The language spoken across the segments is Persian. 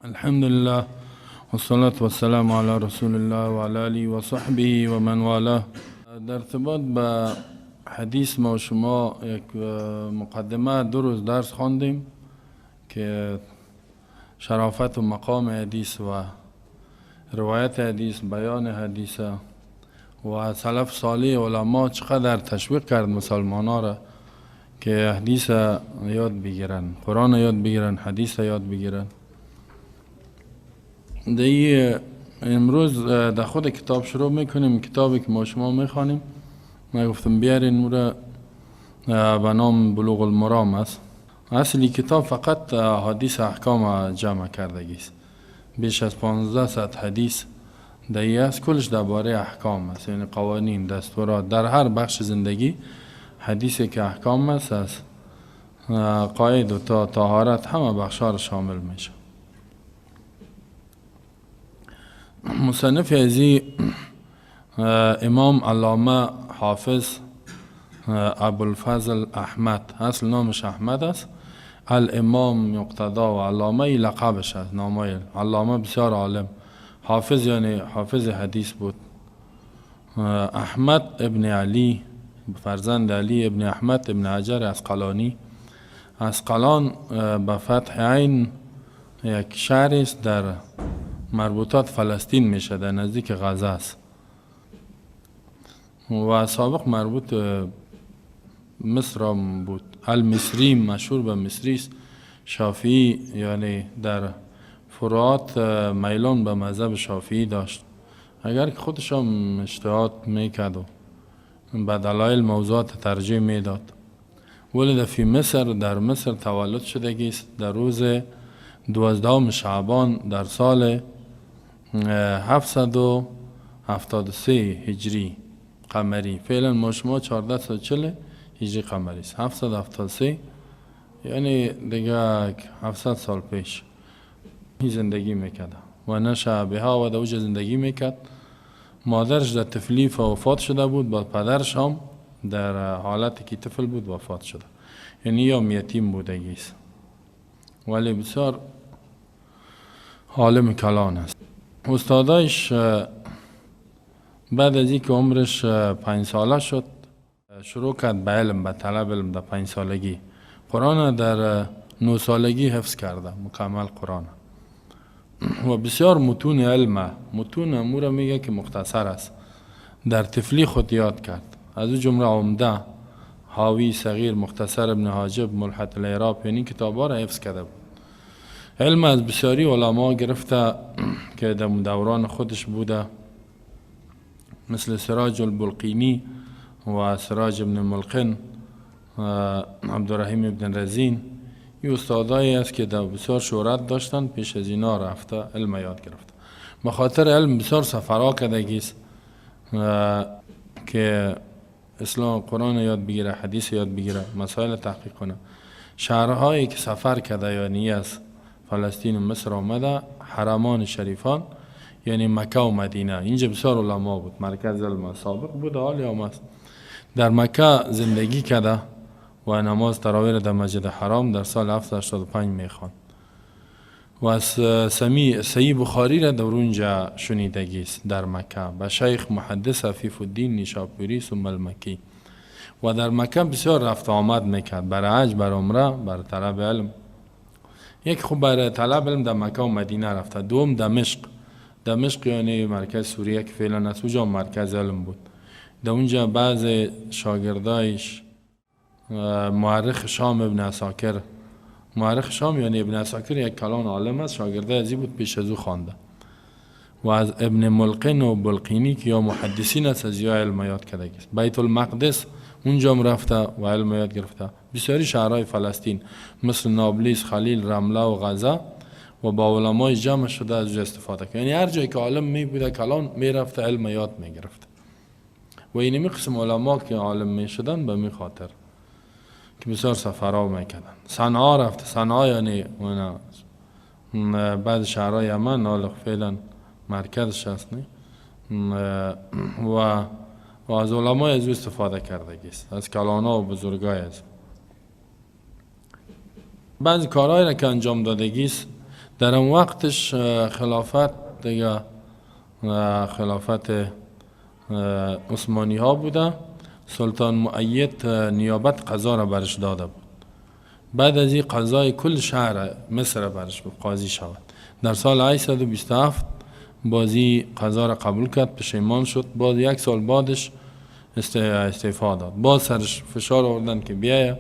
الحمد لله والصلاة والسلام على رسول الله و علی آله و صحبه و من والاه. در ارتباط با حدیث ما و شما یک مقدمه دو روز درس خواندیم که شرافت و مقام حدیث و روایت حدیث، بیان حدیث و سلف صالح علما چقدر تشویق کرد مسلمانان را که حدیث یاد بگیرن، قرآن یاد بگیرن، حدیث یاد بگیرن. امروز در خود کتاب شروع میکنیم. کتابی که ما شما میخوانیم من گفتم بیارین او را به نام بلوغ المرام است. اصلی کتاب فقط حدیث احکام جمع کردگی است. بیش از 1500 حدیث دیگه است، کلش درباره احکام است، یعنی قوانین، دستورات در هر بخش زندگی. حدیثی که احکام است از قاید و تا طهارت همه بخش‌ها را شامل میشه. مصنف ازی امام علامه حافظ ابوالفضل احمد، اصل نامش احمد است. الامام یقتدا و علامه لقبش است، نامه علامه بسیار عالم. حافظ یعنی حافظ حدیث بود. احمد ابن علی، فرزند علی ابن احمد ابن حجر عسقلانی. عسقلان به فتح عین یک شهر است در مربوطات فلسطین میشه، در نزدیک غزه است و سابق مربوط مصر بود. المصری مشهور به مصری است. شافعی یعنی در فروعات میلان به مذهب شافعی داشت، اگر که خودش هم اجتهاد میکرد و به دلایل موضوعات ترجیح میداد. ولد فی مصر، در مصر تولد شدگی است در روز 12 شعبان در سال 773 هجری قمری. فعلا ما شما 1440 هجری قمری است. 773 یعنی دیگه 700 سال پیش زندگی میکرد و نشه بها و دوجه زندگی میکرد. مادرش در تفلیف وفات شده بود، با پدرش هم در حالتی که طفل بود وفات شده، یعنی یا یتیم بودگی است، ولی بسیار عالم کلان است. استادایش بعد از اینکه عمرش 5 ساله شد شروع کرد به علم، به طلب علم. در 5 سالگی قرآن در 9 سالگی حفظ کرده مکمل قرآن و بسیار متون علم. متون امور میگه که مختصر است، در طفلی خود یاد کرد. از او جمله عمده، حاوی، صغیر، مختصر، ابن حاجب، ملحت الاعراب، یعنی کتابا را حفظ کرده بود. علم از بسیاری علما گرفته که در دوران خودش بوده، مثل سراج البلقینی و سراج ابن ملقن، عبدالرحیم ابن رزین. این استادایی است که در بسیار شهرت داشتن، پیش از اینا رفته علم یاد گرفته. بخاطر علم بسیار سفرها کردگی است که اسلام قرآن یاد بگیره، حدیث یاد بگیره، مسائل تحقیق کنه. شهرهایی که سفر کرده یعنی از فلسطین و مصر آمده، حرمان شریفان یعنی مکه و مدینه، اینجا بسیار علما بود، مرکز علم سابق بود، حالی هم است. در مکه زندگی کرده و نماز تراویح در مسجد حرام در سال 785 میخواند و از صحیح بخاری را در اونجا شنیدگی است در مکه به شیخ محدث عفیف الدین نیشاپوری ثم المکی. و در مکه بسیار رفت آمد میکرد، برای حج، برای عمره، برای طلب علم. یک خوب برای طلب علم در مکه و مدینه رفته. دوم دمشق یعنی مرکز سوریه که فعلا است، اونجا مرکز علم بود. در اونجا بعض شاگردایش مورخ شام ابن عساکر، مورخ شام یعنی ابن عساکر یک کلان عالم است، شاگرده ازی بود، پیش از او خوانده. و از ابن ملقن و بلقینی که یا محدثین است، از یا علم یاد کرده است. بیت المقدس اونجا رفته و علم یاد گرفته. بسیاری شهرهای فلسطین مثل نابلیس، خلیل، رمله و غزه و با علمای جمع شده از او استفاده کرد. یعنی هر جایی که عالم می بوده کلان می رفته علم یاد می گرفته. و این می قسم علما که عالم می شدن به می خاطر که بسیار سفرها می کردن. صنعا رفته. صنعا یعنی بعد شهرهای یمن، حالا فعلا مرکزش هست و از علمای از او استفاده کرده است، از کلانا و بزرگای از. بعضی کارهایی را که انجام دادگی است در اون وقتش خلافت دیگه خلافت عثمانی ها بوده. سلطان مؤید نیابت قضا را برش داده بود. بعد از این قضای کل شهر مصر برش بود قاضی شود. در سال 827 بازی قضا را قبول کرد، پشیمان شد. باز یک سال بعدش استعفا داد. باز سرش فشار آوردن که بیایه،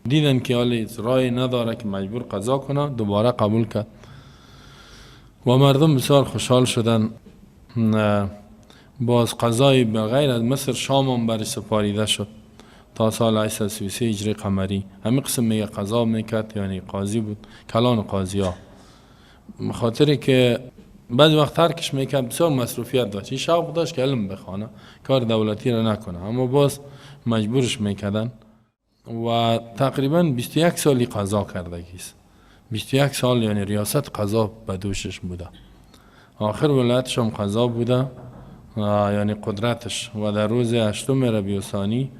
دیدن که حالی رای نداره که مجبور قضا کنه، دوباره قبول کرد و مردم بسیار خوشحال شدن. باز قضای بغیر از مصر شام هم برش سپاریده شد تا سال 833 هجری قمری. همین قسم میگه قضا میکرد، یعنی قاضی بود، کلان قاضی ها. خاطری که بعض وقت ترکش میکرد، بسیار مصروفیت داشت، این شوق داشت که علم بخوانه، کار دولتی را نکنه، اما باز مجبورش میکردن و تقریبا 21 سالی قضا کردگیست. 21 سال یعنی ریاست قضا به دوشش بوده. آخر ولایتش هم قضا بوده، یعنی قدرتش، و در روز 8 ربیع الثانی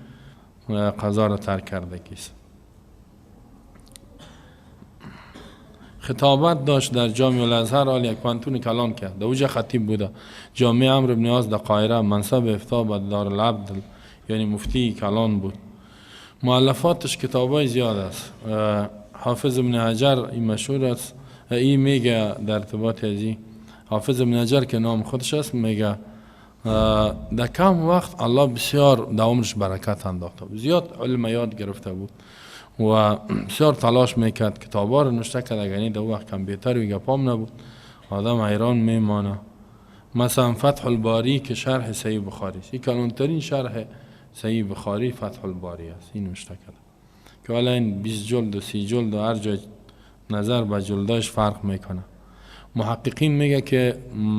قضا را ترک کردگیست. خطابت داشت در جامع الازهر، حال یک پانتون کلان کرد. اوجه خطیب بوده. جامع عمرو بن عاص در قاهره، منصب افتاء به دارالعبد، یعنی مفتی کلان بود. مؤلفاتش کتابای زیاد است. حافظ ابن حجر این مشهور است، این میگه در ارتباط ازی حافظ ابن حجر که نام خودش است، میگه در کم وقت الله بسیار در عمرش برکت انداخته بود، زیاد علم یاد گرفته بود و بسیار تلاش میکرد، کتابا رو نوشته کرد. اگر در وقت کامپیوتر و گپام نبود آدم حیران میمانه. مثلا فتح الباری که شرح صحیح بخاری است، این کلانترین شرح صحیح بخاری فتح الباری است، این نوشته کرد که حالا این 20 جلد و 30 جلد و هر جای نظر به جلداش فرق میکنه. محققین میگه که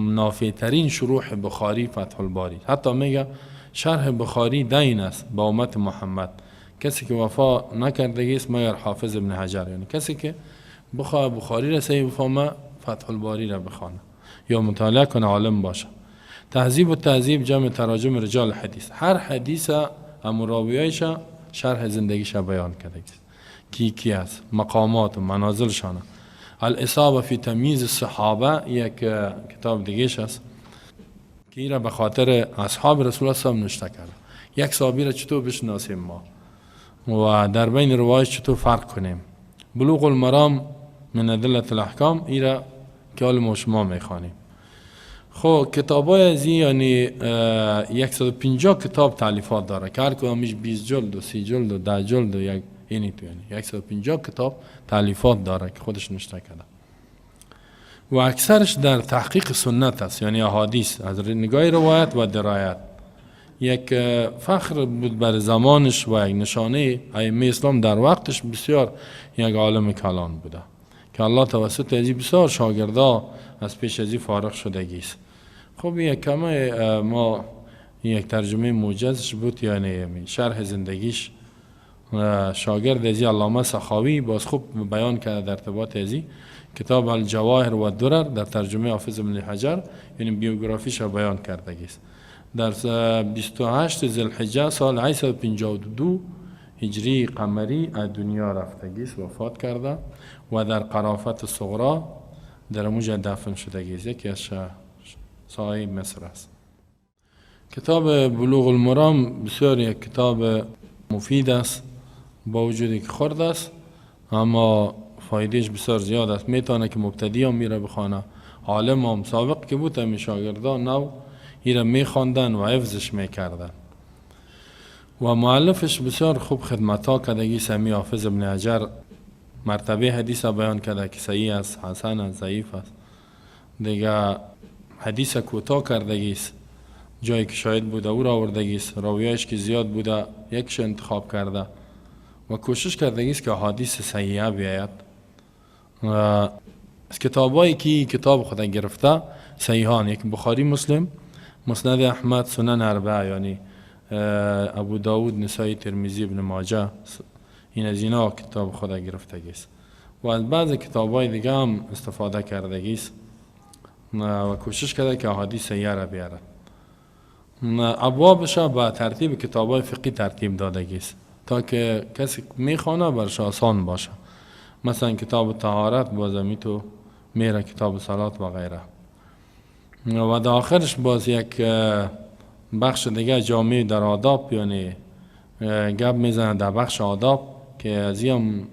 نافع ترین شروح بخاری فتح الباری، حتی میگه شرح بخاری دین است با امت محمد. کسی که وفا نکردگی است مگر حافظ ابن حجر، یعنی کسی که بخواه بخاری را صحیح بفهمه فتح الباری را بخوانه یا مطالعه کنه، عالم باشه. تهذیب و تهذیب جمع تراجم رجال حدیث، هر حدیث امراویایش شرح زندگیش بیان کرده است، کی است، مقامات و منازلشان. الاصابه فی تمییز الصحابه یک کتاب دیگه است که این را به خاطر اصحاب رسول الله صلی الله علیه و نوشته کرده. یک صحابی را چطور بشناسیم ما و در بین روایات چطور فرق کنیم. بلوغ المرام من ادله الاحکام، این را که حال ما شما میخوانیم. خب کتابای ازی یعنی 150 کتاب تالیفات داره که هر کدامش 20 جلد و 30 جلد و 10 جلد و یک اینی تو، یعنی 150 کتاب تالیفات داره که خودش نوشته کرده و اکثرش در تحقیق سنت است، یعنی احادیث از نگاه روایت و درایت. یک فخر بود بر زمانش و یک نشانه ائمه اسلام در وقتش، بسیار یک عالم کلان بوده که الله توسط ازی بسیار شاگردا از پیش ازی فارغ شدگی است. خب یک کمه ما یک ترجمه موجزش بود، یعنی شرح زندگیش. شاگرد ازی علامه سخاوی باز خوب بیان کرده در ارتباط ازی، کتاب الجواهر و الدرر در ترجمه حافظ ابن حجر، یعنی بیوگرافیش را بیان کردگی است. در 28 ذوالحجه سال 852 هجری قمری از دنیا رفتگی است، وفات کرده و در قرافت صغرا در موجه دفن شدگی است، یکی از سایه مصر است. کتاب بلوغ المرام بسیار یک کتاب مفید است، با وجودی که خرد است اما فایدهش بسیار زیاد است. میتونه که مبتدی هم میره بخونه، عالم هم سابق که بود همی شاگردان نو ایره میخواندن و حفظش میکردن و مؤلفش بسیار خوب خدمتا کردگی. سمی حافظ ابن حجر مرتبه حدیث بیان کرده که صحیح است، حسن است، ضعیف است. دیگه حدیث کوتاه کردگی است، جایی که شاید بوده او را آوردگی است، راویایش که زیاد بوده یکش انتخاب کرده و کوشش کردگی است که حدیث صحیحه بیاید. از کتابایی که کتاب خود گرفته صحیحان، یک بخاری، مسلم، مسند احمد، سنن اربعه یعنی ابو داود، نسائی، ترمذی، ابن ماجه، این از اینا کتاب خود گرفتگی است و از بعض کتابای دیگه هم استفاده کردگی است و کوشش کرده که احادیث صحیحه را بیارد. ابوابش با ترتیب کتابای فقهی ترتیب دادگی است تا که کسی میخوانه برش آسان باشه مثلا کتاب طهارت بازمی تو میره، کتاب صلات و غیره. و در آخرش باز یک بخش دیگه جامع در آداب، یعنی گپ میزنه در بخش آداب که از این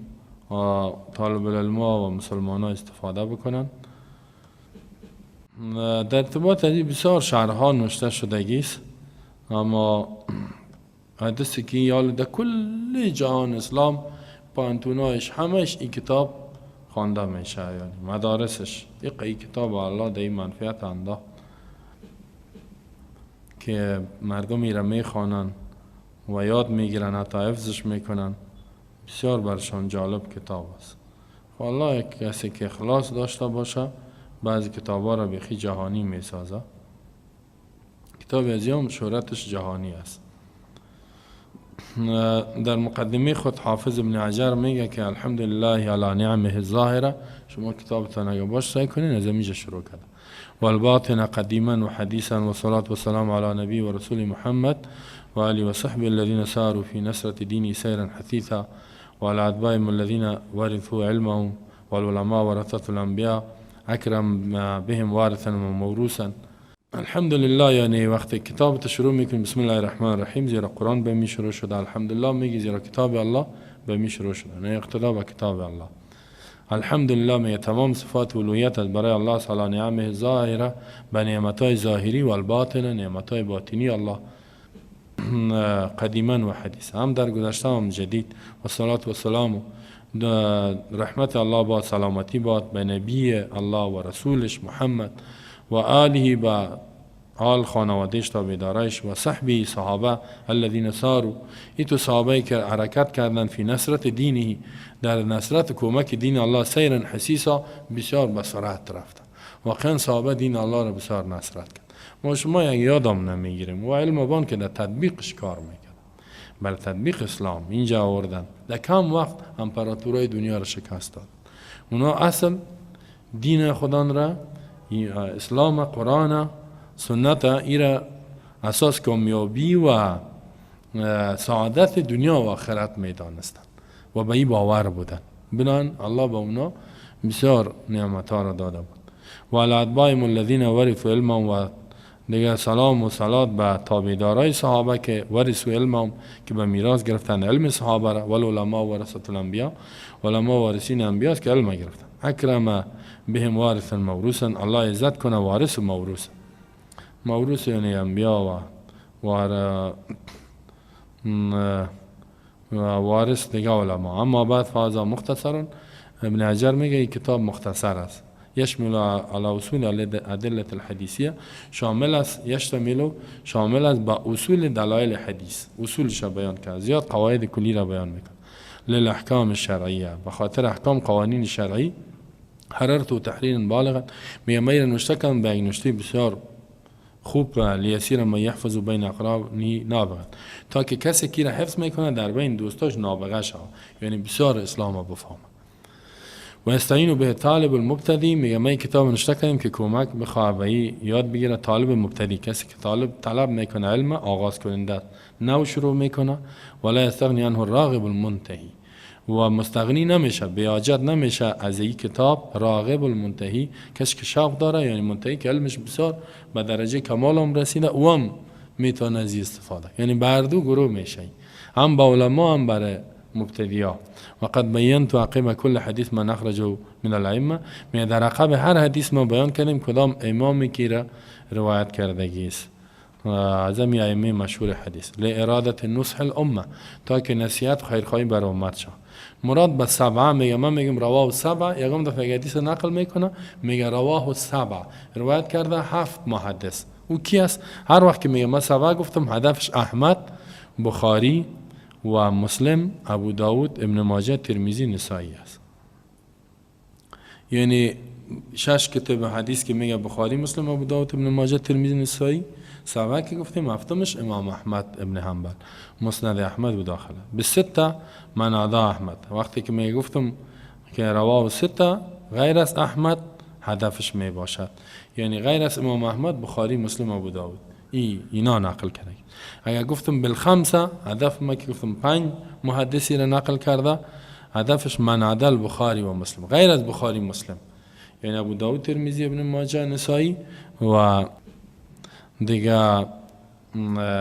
طالب العلم و مسلمان ها استفاده بکنن. در ارتباط از بسیار شرحها نوشته شدگی است، اما حدثی که یال در کل جهان اسلام پانتونایش همش این کتاب خوانده میشه، یعنی مدارسش این کتاب الله در این منفعت انداخت که مردم ایره میخوانن و یاد میگیرن، حتی حفظش میکنن. بسیار برشان جالب کتاب است. والله کسی که اخلاص داشته باشه بعضی کتاب ها را بخی جهانی میسازه. کتاب ازیم شهرتش جهانی است. در مقدمه خود حافظ ابن حجر میگه که الحمدلله علی نعمه الظاهره. شما کتابتان اگه باش سعی کنین از اینجا شروع کرده. والباطن قدیما و حدیثا و صلات و سلام علی نبی و رسول محمد و آله و صحبه الذين ساروا في نصرة دينه سيرا حثيثا وعلى أتباعهم الذين ورثوا علمهم والعلماء ورثة الأنبياء اکرم بهم وارثا و موروثا. الحمدلله یعنی وقتی کتاب شروع میکنیم بسم الله الرحمن الرحیم، زیرا قرآن به می شروع شده. الحمدلله میگی زیرا کتاب الله به می شروع شده، نه اقتدا به کتاب الله. الحمدلله میگه تمام صفات الوهیت از برای الله تعالی، نعمه ظاهره به نعمتای ظاهری و الباطنه نعمتای باطنی الله قدیما و حدیث، هم در گذشته هم جدید. و صلات و سلام رحمت الله باد، سلامتی باد به نبی الله و رسولش محمد و آله، با آل خانوادهش تابعدارش و صحبی صحابه الذين ساروا، ایتو صحابه که حرکت کردن فی نصرت دینه، در نصرت کمک دین الله سیرا حسیسا، بسیار به سرعت رفتن. واقعا صحابه دین الله را بسیار نصرت کرد. ما شما یک یادم نمیگیریم و علم بان که در تطبیقش کار میکرد، بر تطبیق اسلام اینجا آوردن. در کم وقت امپراتورای دنیا را شکست داد. اونا اصل دین خودان را، اسلام، قرآن، سنت ایرا اساس کامیابی و سعادت دنیا و آخرت میدانستند و به این باور بودن. بنان الله به اونا بسیار نعمتها را داده بود. و علی اتباعهم الذین ورثوا علما، و دیگه سلام و صلات به تابعدارای صحابه که ورثوا علما، که به میراث گرفتن علم صحابه را. والعلماء ورثة الانبیاء، علما وارثین انبیاء که علم گرفتن. اکرم بهم وارثا موروثا، الله عزت کنه وارث و موروث. موروث یعنی انبیاء و وارث دیگه علما. اما بعد فاذا مختصر، ابن حجر میگه این کتاب مختصر است. یشمل على اصول ادله الحدیثیه، شامل است، یشتمل شامل است با اصول دلایل حدیث، اصولش بیان کرد. زیاد قواعد کلی را بیان میکنه. للاحکام الشرعیه، بخاطر احکام قوانین شرعی. حررت و تحریر بالغا، میگه میر نوشته کردم به یک نوشته بسیار خوب، لیسیر ما یحفظ بین اقرانی نابغه، تا که کسی کی را حفظ میکنه در بین دوستاش نابغه شود، یعنی بسیار اسلام بفهمه. و استعینوا به طالب المبتدی، میگه ما کتاب نوشته کردیم که کمک بخواه یاد بگیره طالب مبتدی، کسی که طلب میکنه علم، آغاز کننده نو شروع میکنه. ولا یستغنی عنه الراغب المنتهی، و مستغنی نمیشه، بیاجت نمیشه از این کتاب. راغب المنتهی، کسی که شوق داره، یعنی منتهی که علمش بسیار به درجه کمال هم رسیده، او هم میتونه از استفاده، یعنی بر دو گروه میشه، هم با علما هم برای مبتدیا. وقد بینت عقب کل حدیث ما نخرجه من الائمه، می در عقب هر حدیث ما بیان کردیم کدام امامی که را روایت کردگی است از این ائمه مشهور حدیث. لارادت نصح الامه، تا که نصیحت خیرخواهی بر امت شد. مراد به سبعه میگه، من میگم رواه سبعه، یکم دفعه حدیث نقل میکنه میگه رواه سبعه، روایت کرده 7 محدث. او کی است؟ هر وقت که میگه من سبعه گفتم هدفش احمد، بخاری و مسلم، ابو داود، ابن ماجه، ترمذی، نسائی است. یعنی 6 کتاب حدیث که میگه بخاری، مسلم، ابو داود، ابن ماجه، ترمذی، نسائی. سبعه که گفتیم هفتمش امام احمد ابن حنبل، مسند احمد و داخله. به 6 منادا احمد. وقتی که میگه گفتم که رواه 6 غیر از احمد هدفش می باشد، یعنی غیر از امام احمد بخاری، مسلم، ابو داود، اینا نقل کرده. اگر گفتم بالخمسه، هدف ما که گفتم 5 محدثی را نقل کرده، هدفش من عدل بخاری و مسلم، غیر از بخاری مسلم، یعنی ابو داود، ترمذی، ابن ماجه، نسائی و دیگه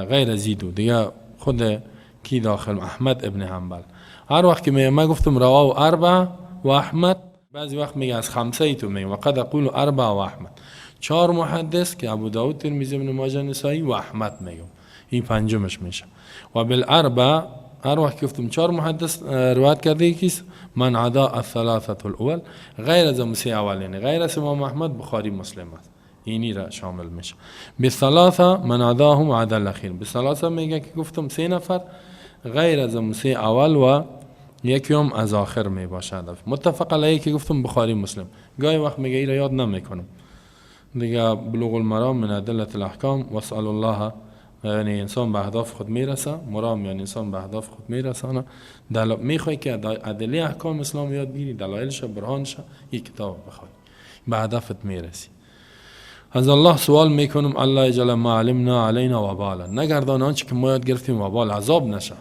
غیر از دیگه خود کی داخل، احمد ابن حنبل. هر وقت که ما گفتم رواه اربعه و احمد، بعضی وقت میگه از خمسه تو میگه وقد اقول اربعه و احمد، 4 محدث که ابو داود، ترمذی، ابن ماجه، نسائی و احمد میگم، این پنجمش میشه. و بالاربعه هر وقت گفتم 4 محدث روایت کرده کیست؟ من عدا الثلاثه الاول، غیر از موسی اول، یعنی غیر از امام احمد، بخاری، مسلم است، اینی را شامل میشه. بالثلاثه من عداهم عدا الاخیر، بالثلاثه میگه که گفتم 3 نفر غیر از موسی اول و یکیوم از آخر می باشد. متفق علیه که گفتم بخاری، مسلم. گاهی وقت میگه ای را یاد نمیکنم دیگه. بلوغ المرام من ادله الاحکام، واسال الله، یعنی انسان به اهداف خود میرسه، مرام یعنی انسان به اهداف خود میرسانه. میخوای که ادله احکام اسلام یاد بگیری، دلایلش، برهانش، این کتاب بخوای، به هدفت میرسی. از الله سوال میکنم الله جل ما علمنا علینا وبالا، نگردان آنچه که ما یاد گرفتیم وبال، عذاب نشه.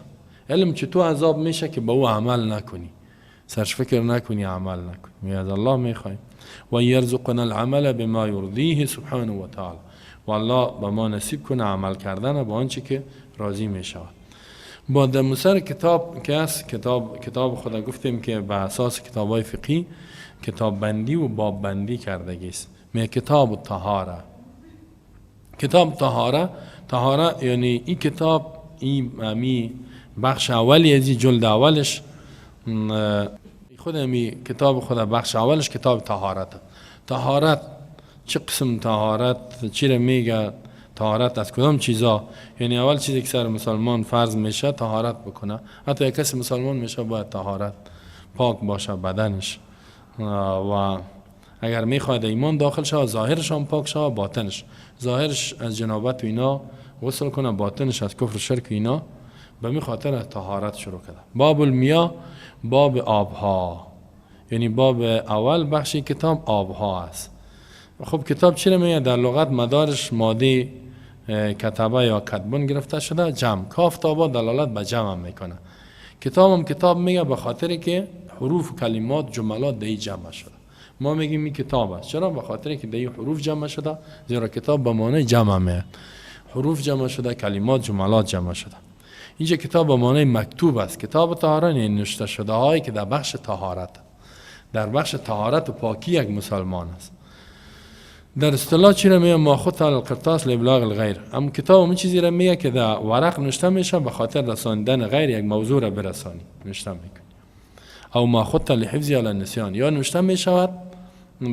علم که تو عذاب میشه که به او عمل نکنی، سرش فکر نکنی، عمل نکنی. از الله میخوایم و یرزقنا العمل بما یرضیه سبحانه و تعالی، و الله به ما نصیب کنه عمل کردن با آنچه که راضی میشود. با دمسر کتاب که است، کتاب خدا گفتیم که به اساس کتابای فقهی کتاب بندی و باب بندی کردگی است. می کتاب طهاره، کتاب طهاره یعنی این کتاب، این بخش اولی از جلد اولش، خود می کتاب خدا بخش اولش کتاب طهارت چه قسم طهارت، چی را میگه طهارت، از کدام چیزا، یعنی اول چیزی که سر مسلمان فرض میشه طهارت بکنه. حتی یک کسی مسلمان میشه باید طهارت پاک باشه بدنش، و اگر میخواد ایمان داخل شه ظاهرش هم پاک شه، باطنش، ظاهرش از جنابت و اینا غسل کنه، باطنش از کفر شرک و اینا. به می خاطر طهارت شروع کرده. باب المیا، باب آبها، یعنی باب اول بخشی کتاب آبها است. خب کتاب چی میگه؟ در لغت مدارش ماده کتابه یا کتبون گرفته شده، جمع، کاف تا با دلالت به جمع میکنه. کتاب میگه به خاطر که حروف و کلمات جملات دی جمع شده. ما میگیم این کتاب است، چرا؟ به خاطر که دی حروف جمع شده، زیرا کتاب به معنی جمع میاد، حروف جمع شده، کلمات، جملات جمع شده. اینجا کتاب به معنی مکتوب است. کتاب طهارت یعنی نوشته شده هایی که در بخش طهارت، در بخش طهارت و پاکی یک مسلمان است. در اصطلاح چی را میگه؟ ماخوذ القرطاس لابلاغ الغیر، اما کتاب اون چیزی را میگه که در ورق نوشته میشه به خاطر رساندن غیر یک موضوع را برسانی، نوشته میکنی. او ماخوذ لحفظ علی النسیان، یا نوشته میشود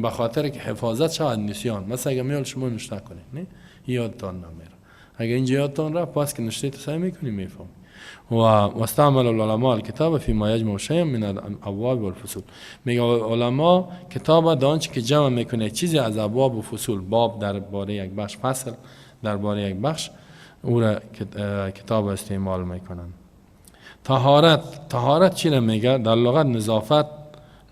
به خاطر که حفاظت شود نسیان. مثلا اگه میال شما نوشته کنید نه یادتان نمیره، اگه اینجا یادتان رفت پس که نشته تصحیح میکنی میفهم. و واستعمل العلماء الكتاب فيما يجمع شيئا من الابواب والفصول، میگه علما کتاب دانچه که جمع میکنه چیزی از ابواب و فصول، باب درباره یک بخش، فصل درباره یک بخش، او را کتاب استعمال میکنن. طهارت چی میگه؟ در لغت نظافت،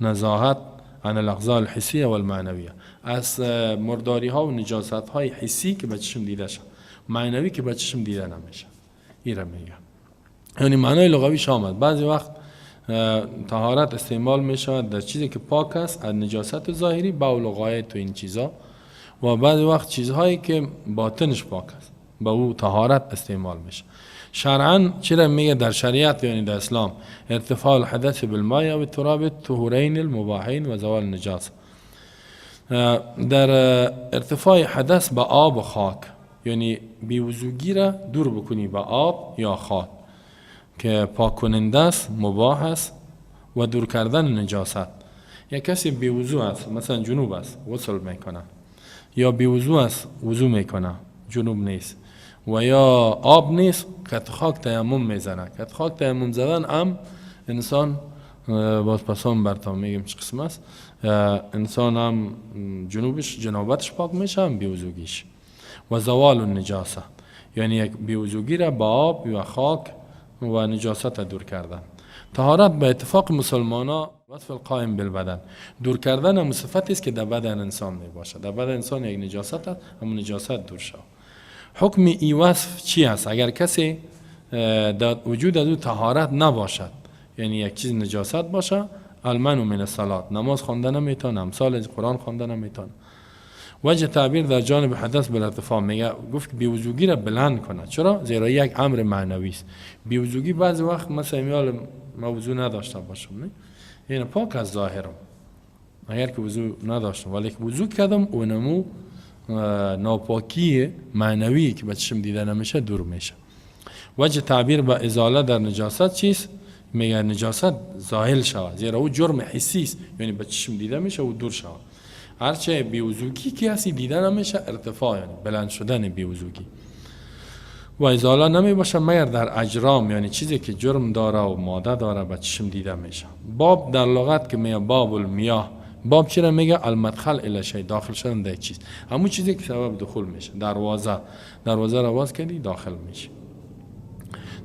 نزاهت عن الاغذاء الحسیه والمعنویه، از مرداری ها و نجاست های حسی که به چشم دیده شد، معنوی که به چشم دیده نمیشه. این را میگه، یعنی معنای لغویش آمد. بعضی وقت طهارت استعمال میشه در چیزی که پاک است از نجاست ظاهری، بول و غایط و این چیزا، و بعضی وقت چیزهایی که باطنش پاک است به او طهارت استعمال میشه. شرعاً چرا میگه در شریعت یعنی در اسلام؟ ارتفاع الحدث بالماء و التراب طهورین المباحین و زوال النجاسه. در ارتفاع حدث به آب و خاک، یعنی بیوزوگی را دور بکنی به آب یا خاک که پاک کننده است، مباح است، و دور کردن نجاست. یک کسی بیوزو است، مثلا جنوب است، غسل میکنه، یا بیوزو است، وضو میکنه، جنوب نیست، و یا آب نیست، کت خاک تیمم میزنه. کت خاک تیمم زدن هم انسان باز پسان برتام میگم چه قسم است، انسان هم جنابتش پاک میشه، هم بیوزوگیش. و زوال النجاسه، یعنی یک بیوزوگی را با آب و خاک و نجاست دور کردن. طهارت به اتفاق مسلمانا وصف القائم بالبدن، دور کردن هم صفتی است که در بدن انسان می باشه. در بدن انسان یک نجاست است، هم نجاست دور شود. حکم ای وصف چی است؟ اگر کسی در وجود از او طهارت نباشد، یعنی یک چیز نجاست باشه، المنع من الصلاه، نماز خواندن نمیتونه، امثال قرآن خواندن نمیتونه. وجه تعبیر در جانب حدث بالارتفاع، میگه گفت بیوزوگی را بلند کنه. چرا؟ زیرا یک امر معنوی است. بیوزوگی بعضی وقت مثلا میال موضوع نداشته باشم، نه یعنی پاک از ظاهرم، اگر که وضو نداشتم ولی که وضو کردم اونمو ناپاکی معنوی که به چشم دیده نمیشه دور میشه. وجه تعبیر با ازاله در نجاست چیست؟ میگه نجاست زائل شود، زیرا او جرم حسی است، یعنی به چشم دیده میشه و دور شود. هرچه بیوزوگی که هستی دیده نمیشه، ارتفاع یعنی بلند شدن بیوزوگی. و ازاله نمی باشه مگر در اجرام، یعنی چیزی که جرم داره و ماده داره به چشم دیده میشه. باب در لغت که میگه باب المیاه، باب چرا میگه؟ المدخل الی شیء، داخل شدن در چیز، همون چیزی که سبب دخول میشه. دروازه را باز کردی داخل میشه.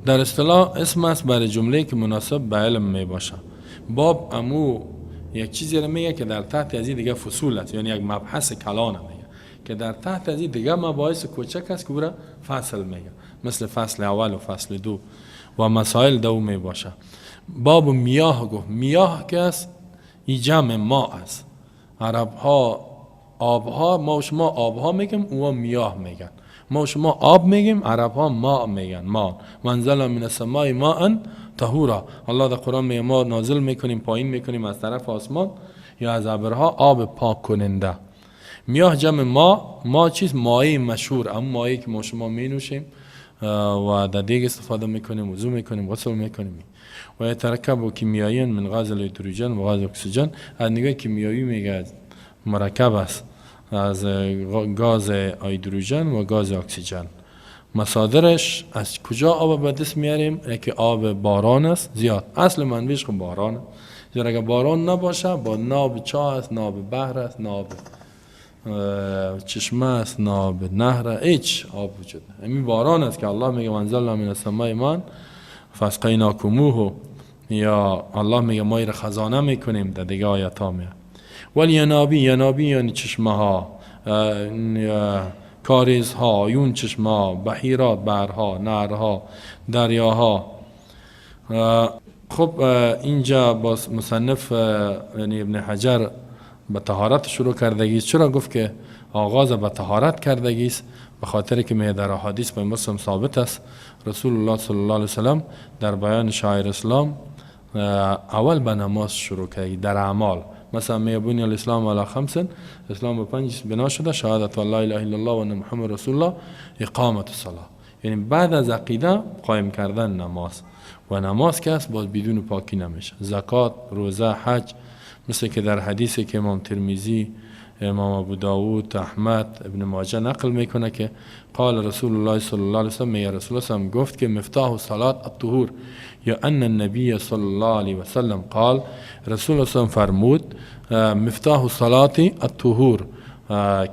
در اصطلاح اسم است برای جمله که مناسب به علم می باشه. باب امو یک چیزی را میگه که در تحت از این دیگه فصول است، یعنی یک مبحث کلان میگه که در تحت از این دیگه مباحث کوچک است که او را فصل میگه، مثل فصل اول و فصل دو و مسائل دو می باشه. باب میاه گفت، میاه که است این جمع ما است. عرب ها آبها، ما و شما آبها میگیم، او میاه میگن. ما و شما آب میگیم، عرب ها ما میگن. ما منزل من السماء ماء طهورا، الله در قرآن میگه ما نازل میکنیم، پایین میکنیم از طرف آسمان یا از ابرها آب پاک کننده. میاه جمع ما چیز؟ مایه مشهور، اما مایه که ما شما می نوشیم و در دیگ استفاده میکنیم، وضو میکنیم، غسل میکنیم. و یترکب و کیمیایی من غاز هیدروژن و غاز اکسیژن، از نگاه کیمیایی میگه مرکب است از گاز هیدروژن و گاز اکسیژن. مصادرش از کجا آب به دست میاریم؟ که آب باران است زیاد، اصل منبعش باران است. زیرا اگر باران نباشه با ناب چاه است، ناب بحر است، ناب چشمه است، ناب نهر، هیچ آب وجود نه. همین باران است که الله میگه انزلنا من السماء ماء فاسقیناکموه، یا الله میگه ما را خزانه میکنیم. در دیگه آیات ها میگه ولی ینابی یعنی چشمه ها، کاریزها، یون چشمه ها، بحیرات، بحرها، نهرها، دریاها. خب اینجا باز مصنف یعنی ابن حجر به طهارت شروع کردگی. چرا گفت که آغاز به طهارت کردگی است؟ به خاطر که می در احادیث به مسلم ثابت است رسول الله صلی الله علیه وسلم در بیان شعائر اسلام اول به نماز شروع کردگی. در اعمال مثلا می بنی الاسلام علی خمس، اسلام به 5 بنا شده: شهادت لا اله الا الله و ان محمد رسول الله، اقامت الصلاه، یعنی بعد از عقیده قائم کردن نماز. و نماز که است باز بدون پاکی نمیشه. زکات، روزه، حج، مثل که در حدیثی که امام ترمذی، امام ابو داود، احمد، ابن ماجه نقل میکنه که قال رسول الله صلی الله علیه وسلم، یا رسول الله گفت که مفتاح الصلاه الطهور، یا ان النبی صلی الله علیه وسلم قال، رسول الله فرمود مفتاح الصلاه الطهور،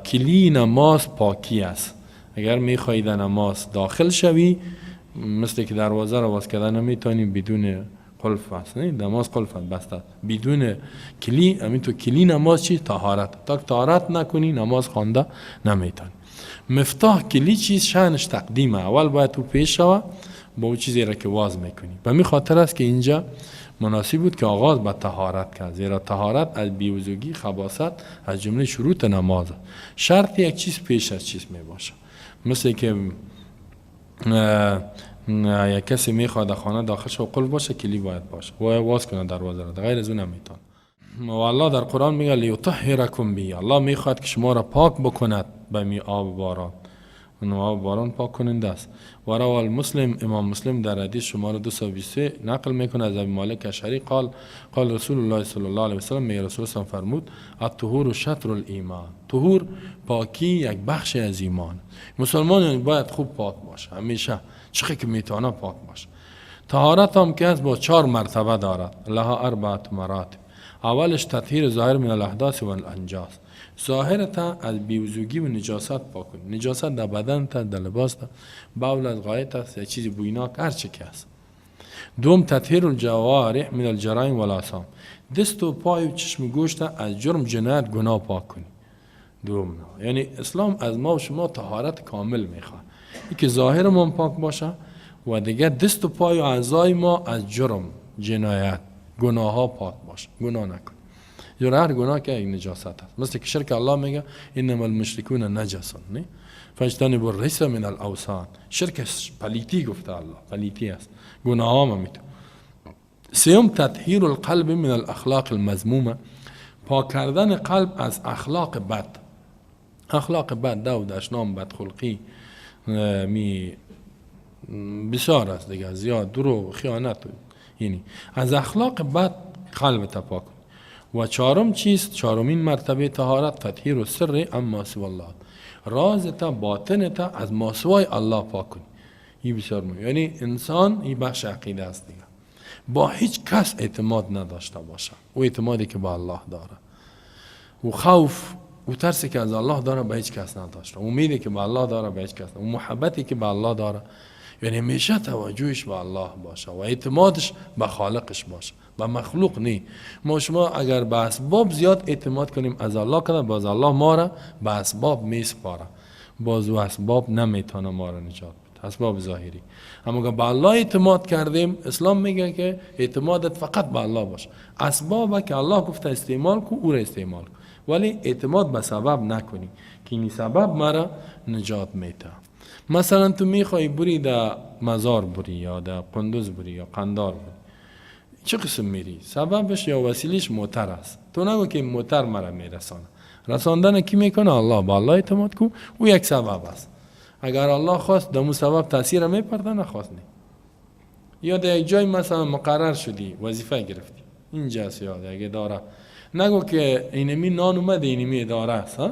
کلی نماز پاکی است. اگر میخواهی در نماز داخل شوی، مثل که دروازه را باز کردن نمیتونی بدون قلف است، نه نماز قلف بسته بدون کلی. همین تو کلی نماز چی؟ طهارت. تا طهارت نکنی نماز خوانده نمیتونی. مفتاح کلی چیز شانش تقدیمه، اول باید تو پیش شوه با اون چیزی را که واز میکنی. به می خاطر است که اینجا مناسب بود که آغاز با طهارت کرد، زیرا طهارت از بیوزگی، خباثت از جمله شروط نماز. شرط یک چیز پیش از چیز می باشه. مثل که یک کسی میخواد در خانه داخل شه و قلف باشه، کلی باید باشه و واز کنه دروازه را، غیر از اون نمیتونه. و الله در قرآن میگه لیطهرکم بی، الله میخواد که شما را پاک بکند به می آب باران. اون آب باران پاک کننده است. و رواه مسلم، امام مسلم در حدیث شماره 223 نقل میکنه از ابی مالک اشعری قال رسول الله صلی الله علیه وسلم، می رسول الله فرمود الطهور شطر الایمان، طهور پاکی یک بخش از ایمان. مسلمان باید خوب پاک باشه، همیشه چقدر که میتونه پاک باشه. طهارت هم که از با 4 مرتبه دارد، لها 4 مراتب. اولش تطهیر ظاهر من الاحداث و الانجاس، ظاهر تا از بیوزگی و نجاست پاک کنی. نجاست در بدن تا، در لباس تا، بول از غایت است یا چیزی بویناک هر چه که است. دوم تطهیر الجوارح من الجرائم و الآثام، دست و پای و چشم گوشت از جرم، جنایت، گناه پاک کنی. دوم یعنی اسلام از ما و شما طهارت کامل میخواد، این که ظاهر ما پاک باشه و دیگه دست و پای و اعضای ما از جرم، جنایت، گناه ها پاک باش، گناه نکن. یا هر گناه که یک نجاست هست. مثل که شرک الله میگه انما المشرکون نجس، نه؟ فاجتنبوا الرجس من الاوثان. شرک پلیتی گفته الله، پلیتی است، گناه ها میتونه. سیوم تطهیر القلب من الاخلاق المذمومه، پاک کردن قلب از اخلاق بد. اخلاق بد دو دشنام، بدخلقی، می بسیار است دیگه، زیاد، دروغ، خیانت، یعنی از اخلاق بد قلب تا پاک. و چهارم چیست؟ چهارمین مرتبه طهارت تطهیر و سر اما سوی الله، راز تا باطن تا از ما سوای الله پاک کنی. این بسیار مهم، یعنی انسان این بخش عقیده است دیگه، با هیچ کس اعتماد نداشته باشه، او اعتمادی که با الله داره، و خوف و ترسی که از الله داره به هیچ کس نداشته، امیدی که به الله داره به هیچ کس نداشته، و محبتی که به الله داره، یعنی همیشه توجهش به الله باشه و اعتمادش به خالقش باشه، به مخلوق نی. ما شما اگر به اسباب زیاد اعتماد کنیم از الله کنه، باز الله ما را به اسباب میسپاره، باز و اسباب نمیتونه ما را نجات بده، اسباب ظاهری. اما اگر به الله اعتماد کردیم، اسلام میگه که اعتمادت فقط به الله باشه، اسباب که الله گفته استعمال کو او را استعمال کن، ولی اعتماد به سبب نکنی که این سبب ما را نجات میده. مثلا تو میخوای بری در مزار بری یا در قندوز بری یا قندار بری، چه قسم میری؟ سببش یا وسیلش موتر است، تو نگو که موتر مرا میرسانه، رساندن کی میکنه؟ الله. با الله اعتماد کو، او یک سبب است. اگر الله خواست دمو سبب تاثیر میپرده، نخواست نه. یا در یک جای مثلا مقرر شدی، وظیفه گرفتی، اینجاست یا در اداره، نگو که اینمی نان اومده اینمی اداره است، ها؟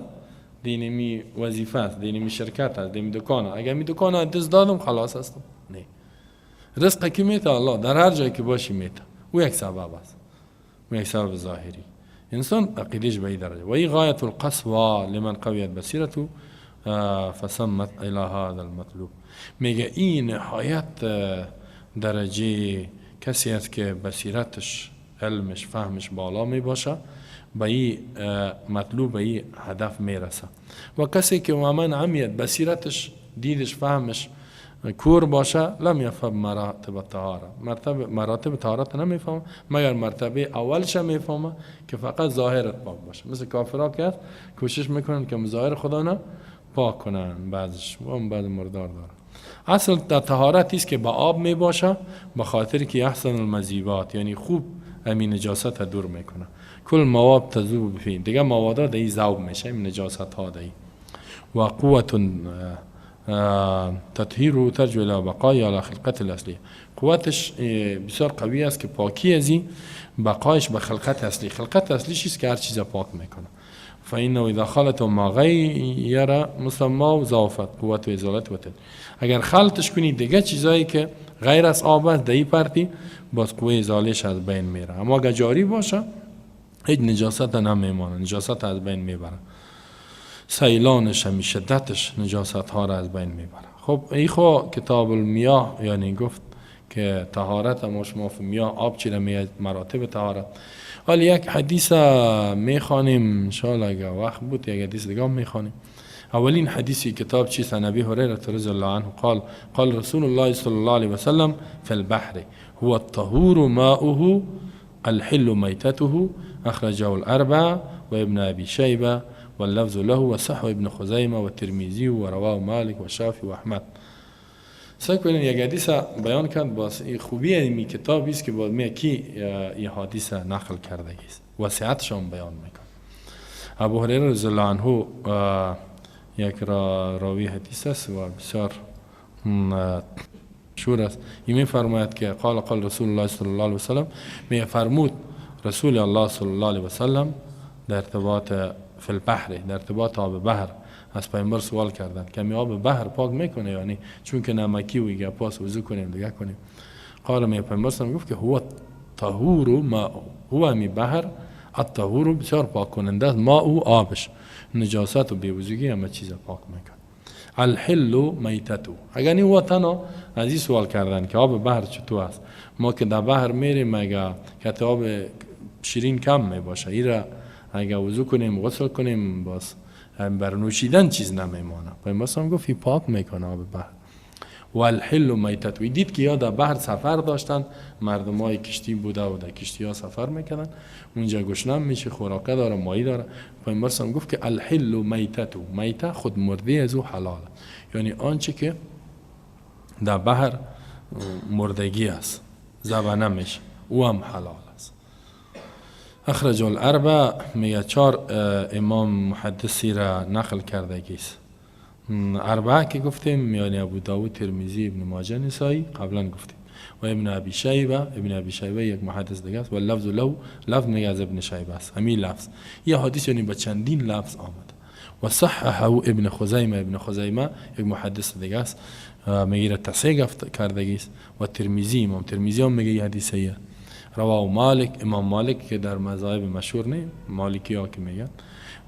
دینمی وظیفه است، دینمی شرکت است، دینمی دکان است. اگر می دکان است دست دادم خلاص هستم؟ نه. رزق کی میته؟ الله. در هر جایی که باشی میته، او یک سبب است، او یک سبب ظاهری. انسان عقیدش به این درجه. و این غایت القصوى لمن قویت بصیرته فسمت الی هذا المطلوب. میگه این نهایت درجه کسی است که بصیرتش، علمش، فهمش بالا می باشه، به این مطلوب، به این هدف میرسه. و کسی که واقعا عمیت بصیرتش، دیدش، فهمش کور باشه، لم یفهم مراتب طهاره، مراتب طهارت نمیفهم، مگر مرتبه اولش میفهمه که فقط ظاهرت پاک باشه. مثل کافرها که کوشش میکنن که ظاهر خدا نه پاک کنن، بعضش و بعض مردار داره. اصل طهارت است که با آب می باشه، به خاطر که احسن المذیبات، یعنی خوب همین نجاست دور میکنه. کل مواد تذوب فی، دیگه مواد در این ذوب میشه، این نجاست ها در این. و قوت تطهیر ترجو الى بقای علی خلقت الاصلی، قوتش بسیار قوی است که پاکی از این بقایش به خلقت اصلی. خلقت اصلی چیست که هر چیز پاک میکنه. فإنه اذا خلط ما غیر مسمى ضعفت قوت و ازالت و تد. اگر خلطش کنی دیگه چیزایی که غیر از آب است در این پرتی، باز قوه ازالش از بین میره. اما اگر جاری باشه هیچ نجاست نمیمانه، نجاست از بین میبره. سیلانش همی شدتش نجاست ها را از بین میبره. خب این خو کتاب المیاه یعنی گفت که طهارت ما شما فی میاه آب چی را میاد، مراتب طهارت. ولی یک حدیث میخوانیم انشاءالله اگر وقت بود، یک حدیث دیگه میخوانیم. اولین حدیثی کتاب چیست؟ عن ابی هریره رضی الله عنه قال قال رسول الله صلی الله علیه وسلم فی البحر هو الطهور ماؤه الحل میتته اخرجه الاربعه و ابن ابي شيبه واللفظ له وصححه ابن خزيمه والترمذي ورواه مالك والشافعي واحمد. سعی یک حدیث بیان کرد، باز این خوبی این کتابی است که باز می کی این حدیث نقل کرده است، وسعتش هم بیان میکنه. ابو هریره رضی الله عنه یک راوی حدیث است و بسیار مشهور است. این میفرماید که قال قال رسول الله صلی الله علیه وسلم، می فرمود رسول الله صلی الله علیه وسلم در ارتباط فی البحر، در ارتباط آب بحر از پیامبر سوال کردن که می آب بحر پاک میکنه یعنی چون که نمکی و ایگه پاس وضو کنیم دیگه کنیم. قال می پیامبر سلام گفت که هو طهور ما هو می بحر الطهور بسیار پاک کننده است، ما او آبش، نجاست و بیوزگی همه چیز پاک میکنه. الحل میتتو. اگر این وطنا از این سوال کردن که آب بحر چطور است، ما که در بحر میریم اگر که آب شیرین کم می باشه، ایرا اگر وضو کنیم غسل کنیم باز بر نوشیدن چیز نمیمانه. پیامبر گفت این پاک میکنه آب بحر. و الحل میتت. دید که یا در بحر سفر داشتن، مردم های کشتی بوده و در کشتی ها سفر میکردن، اونجا گشنه میشه، خوراکه داره، مایی داره. پیامبر صلی گفت که الحل میتت، میته خود مرده از او حلاله، یعنی آنچه که در بحر مردگی است ذبح نمیشه او هم حلال است. اخرج الاربع، میگه 4 امام محدثی را نقل کرده است. اربعه که گفتیم یعنی ابو داود، ترمذی، ابن ماجه، نسائی قبلا گفتیم، و ابن ابی شیبه یک محدث دیگه است. و لفظ لو، لفظ میگه از ابن شیبه است، همین لفظ. یه حدیث یعنی با چندین لفظ آمد. و صححه ابن خزیمه یک محدث دیگه است، میگه تصحیح کرده است. و ترمذی، امام ترمذی هم میگه حدیث صحیح. رواه مالک، امام مالک که در مذاهب مشهور نه، مالکی ها که میگن.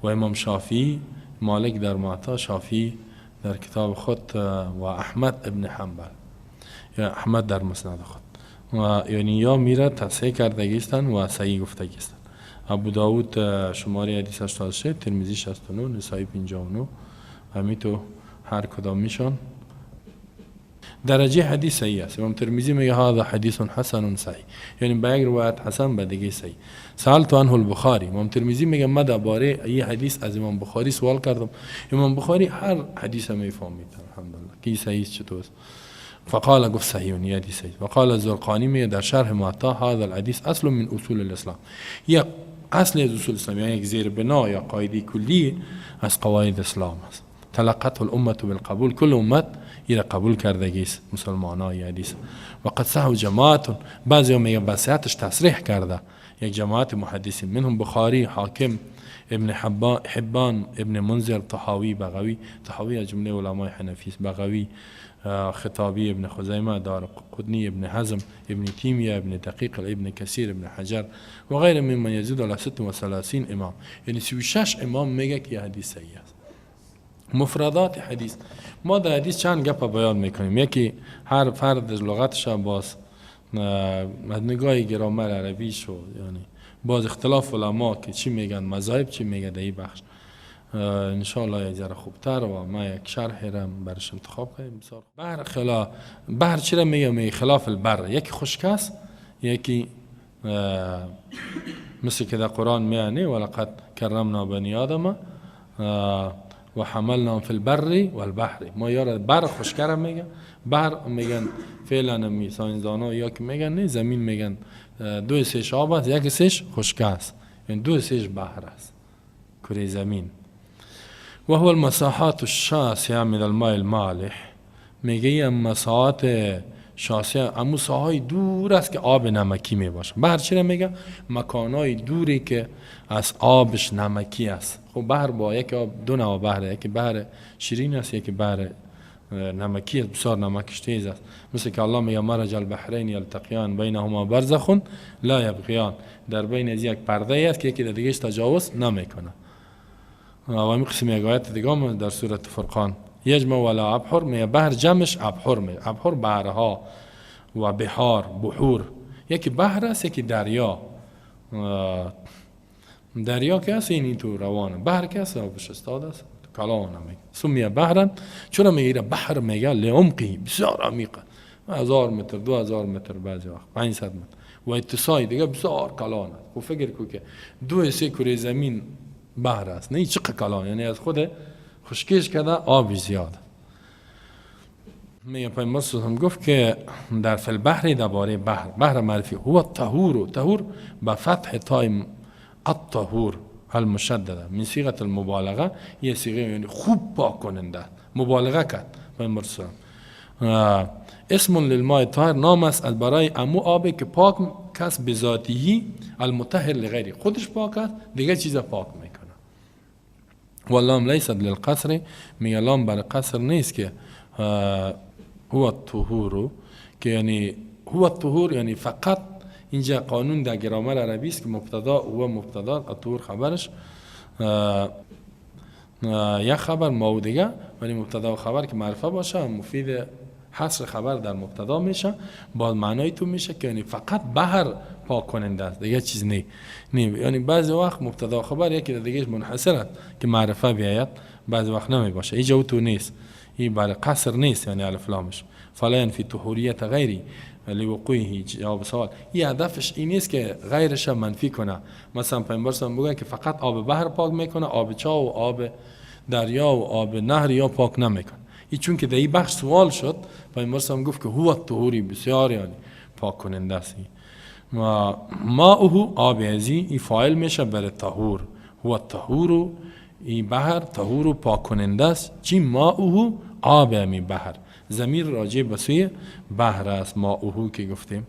و امام شافعی، مالک در موطا، شافعی در کتاب خود، و احمد ابن حنبل یا احمد در مسند خود. و یعنی یا میره تصحیح کرده گیستن و صحیح گفته گیستن. ابو داود شماره حدیث 86، ترمذی 69، نسائی 59، همین تو هر کدام میشن درجه حدیث صحیح است. امام ترمذی میگه هذا حدیث حسن صحیح، یعنی با یک روایت حسن به دیگه صحیح. سألت عنه البخاری، امام ترمذی میگه من درباره این حدیث از امام بخاری سوال کردم، امام بخاری هر حدیث میفهمید الحمدلله که صحیح چطور. فقال گفت صحیح، یعنی حدیث صحیح. وقال الزرقانی میگه در شرح موطا هذا الحديث اصل من اصول الاسلام، یک اصل از اصول اسلام، یعنی یک زیر بنا یا قاعده کلی از قواعد اسلام است. تلقته الامه بالقبول، کل امت ایره قبول کرده است، مسلمانای حدیث. و قد صحوا جماعت، بعضی میگه بصیحتش تصریح کرده یک جماعت محدثین، منهم بخاری، حاکم، ابن حبان، ابن منذر، طحاوی، بغوی. طحاوی از جمله علمای حنفی است. بغوی، خطابی، ابن خزیمه، دارقطنی، ابن حزم، ابن تیمیه، ابن دقیق، ابن کثیر، ابن حجر و غیر ممن یزید علی 36 امام، یعنی 36 امام میگه که حدیث صحیح است. مفردات حدیث، ما در حدیث چند گپ بیان میکنیم. یکی هر فرد از لغتش باز از نگاه گرامر عربی شو، یعنی باز اختلاف علما که چی میگن، مذاهب چی میگه در این بخش انشاءالله یک ذره خوبتر و ما یک شرح را برش انتخاب کنیم. بحر چی را میگه؟ خلاف البر، یکی خشک است، یکی مثل که در قرآن میانه ولقد کرمنا بنی آدم و حملنا فی البر والبحر. ما یارا بر خشکر میگن، بر میگن فعلا می ساینسدانا یا که میگن نه، زمین میگن 2/3 آب است، 1/3 خشک است، یعنی 2/3 بحر است کره زمین. و هو المساحات الشاسعه من الماء المالح، میگه این مساحات شاسعه امو ساحای دور است که آب نمکی می باشه. بحر چرا میگه؟ مکانای دوری که از آبش نمکی است. خب بحر با یک آب دو نوع بحر، یکی بحر شیرین است، یکی بحر نمکی است، بسیار نمکش تیز است. مثل که الله میگه مرج البحرین یلتقیان بینهما برزخ لا یبغیان، در بین از یک پرده است که یکی در دیگهش تجاوز نمیکنه. و همین قسم یک آیت دیگه هم در سوره فرقان، یجمع ولا ابحر، میگه بحر جمعش ابحر، میگه ابحر بحرها و بحار، بحور. یکی بحر است، یکی دریا. دریا که هست اینی تو روانه، بحر که هست آبش استاد است کلانه. میگه سمیه بحرن، چرا میگه بحر؟ میگه لعمقی، بسیار عمیقه، 1000 متر، 2000 متر، بعضی وقت 500 متر، و اتساعی دیگه بسیار کلانه. خب فکر کو که 2/3 کره زمین بحر است، نه چقدر کلان، یعنی از خود خشکیش کرده آبی زیاد. میگه پیامبر هم گفت که در فی البحر، درباره بحر معرفی، هو الطهور، طهور با فتح تایم الطهور المشدده من صيغه المبالغه، یه صیغه یعنی خوب پاک کننده، مبالغه کرد پیامبر اسم للماء الطاهر، نام است برای امو آبی که پاک کس به ذاتی، المطهر لغیری، خودش پاک است دیگه چیز پاک میکنه. واللام لیست للقصر، میگه لام برای قصر نیست که هو الطهور، که یعنی هو الطهور یعنی فقط. اینجا قانون در گرامر عربی است که مبتدا هو مبتدا، الطهور خبرش، یک خبر ما دیگه، ولی مبتدا و خبر که معرفه باشه مفید حصر خبر در مبتدا میشه، با معنای تو میشه که یعنی فقط بحر پاک کننده است دیگه چیز نه. یعنی بعضی وقت مبتدا و خبر یکی دیگه منحصر است که معرفه بیاید، بعضی وقت نمی باشه. اینجا تو نیست، این برای قصر نیست، یعنی الف لامش. فلا ینفی طهوریت غیری لوقوعه، جواب سوال. این هدفش این نیست که غیرش منفی کنه. مثلا پیامبر صلی الله علیه و که فقط آب بحر پاک میکنه، آب چاه و آب دریا و آب نهر یا پاک نمیکنه. این چون که در این بخش سوال شد، پیامبر صلی الله علیه و گفت که هو الطهوری، بسیار یعنی پاک کننده است. و ماءه آب ازی این فاعل میشه برای طهور. هو الطهور، این بحر طهور و پاک کننده است. چی؟ ماءه آب می بحر، ضمیر راجع به سوی بحر است. ماءه که گفتیم.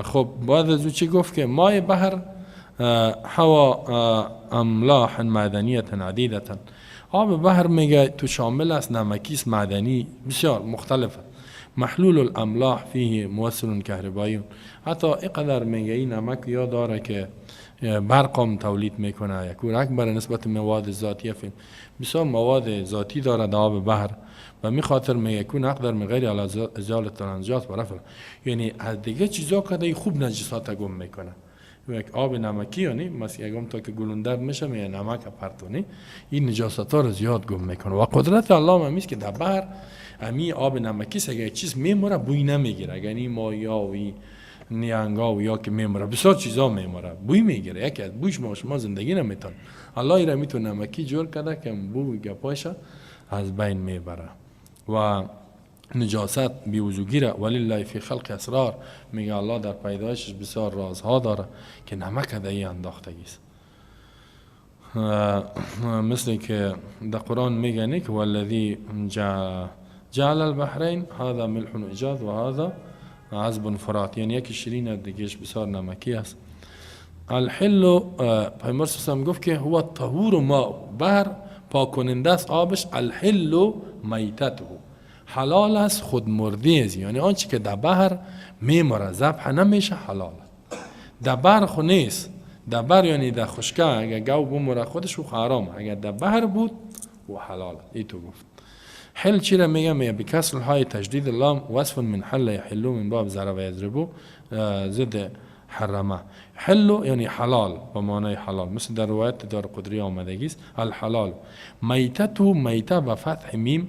خب بعد از او چی گفت که ماء بحر هوا املاح معدنیه عدیده. آب بحر میگه تو شامل است نمکیست معدنی بسیار مختلفه. محلول الاملاح فيه موصل کهربایی. حتی اینقدر میگه این نمک یاد داره که برقم تولید میکنه، یکور اکبر نسبت مواد ذاتی فیم. بسیار مواد ذاتی داره در آب بحر و می خاطر میگه که نقدر من غیر ازاله النجاسات و رفع، یعنی از دیگه چیزا که خوب نجاسات گم میکنه. یک آب نمکی یعنی مثلا یکم تا که گلوندر میشه میگه نمک پرتونی، این نجاسات ها رو زیاد گم میکنه. و قدرت الله هم است که در بحر امی آب نمکی اگه چیز میموره بوی نمیگیره. اگه این مایا و نیانگا و یا که میموره بسیار چیزا میموره بوی میگیره. یکی از بویش ما شما زندگی نمیتون. الله ایره میتونه نمکی جور کرده که بوی گپایش از بین میبره. و نجاست بی وجود گیره. ولله فی خلق اسرار، میگه الله در پیدایشش بسیار رازها داره که نمک در انداختگی است. مثل که در قرآن میگه که والذی جعل البحرین هذا ملح اجاج و هذا عذب فرات، یعنی یکی شیرین دیگهش بسیار نمکی است. الحل پیامبر صلی الله گفت که هو الطهور ماء، بحر پاک کننده است آبش. الحل میتته، حلال است خود مرده است، یعنی آنچه که در بحر میمره ذبح نمیشه حلال. در بحر خو نیست، در بحر یعنی در خشکه اگر گاو بمره خودش و حرام، اگر در بحر بود و حلال. ای تو گفت حل چی را میگه؟ میگه بکسر الهای تجدید اللام وصف من حل یحلو من باب ضرب یضربو ضد حرمه. حل یعنی حلال به معنای حلال، مثل در روایت دار قدری آمدگی است. الحلال میتته، میته به فتح میم،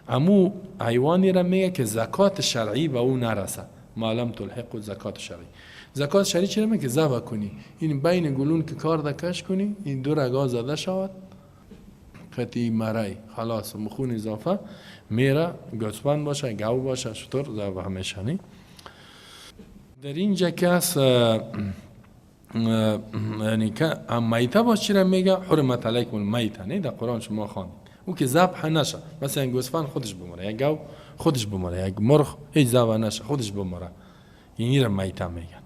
امو حیوانی را میگه که زکات شرعی به او نرسه. معلم تلحق زکات شرعی. زکات شرعی چی را میگه؟ که ذبح کنی، این بین گلون که کار دکش کنی، این دو رگا زده شود خطی مرای خلاص مخون اضافه میره، گوسفند باشه گاو باشه شتر ذبح همیشه نی. در اینجا کس یعنی که میته باشه چی را میگه؟ حرمت علیکم المیته. نه در قرآن شما خواندید او که ذبح نشه، مثلا گوسفند خودش بمره، یک گاو خودش بمره، یک مرغ هیچ ذبح نشه خودش بمره، این را میته میگن.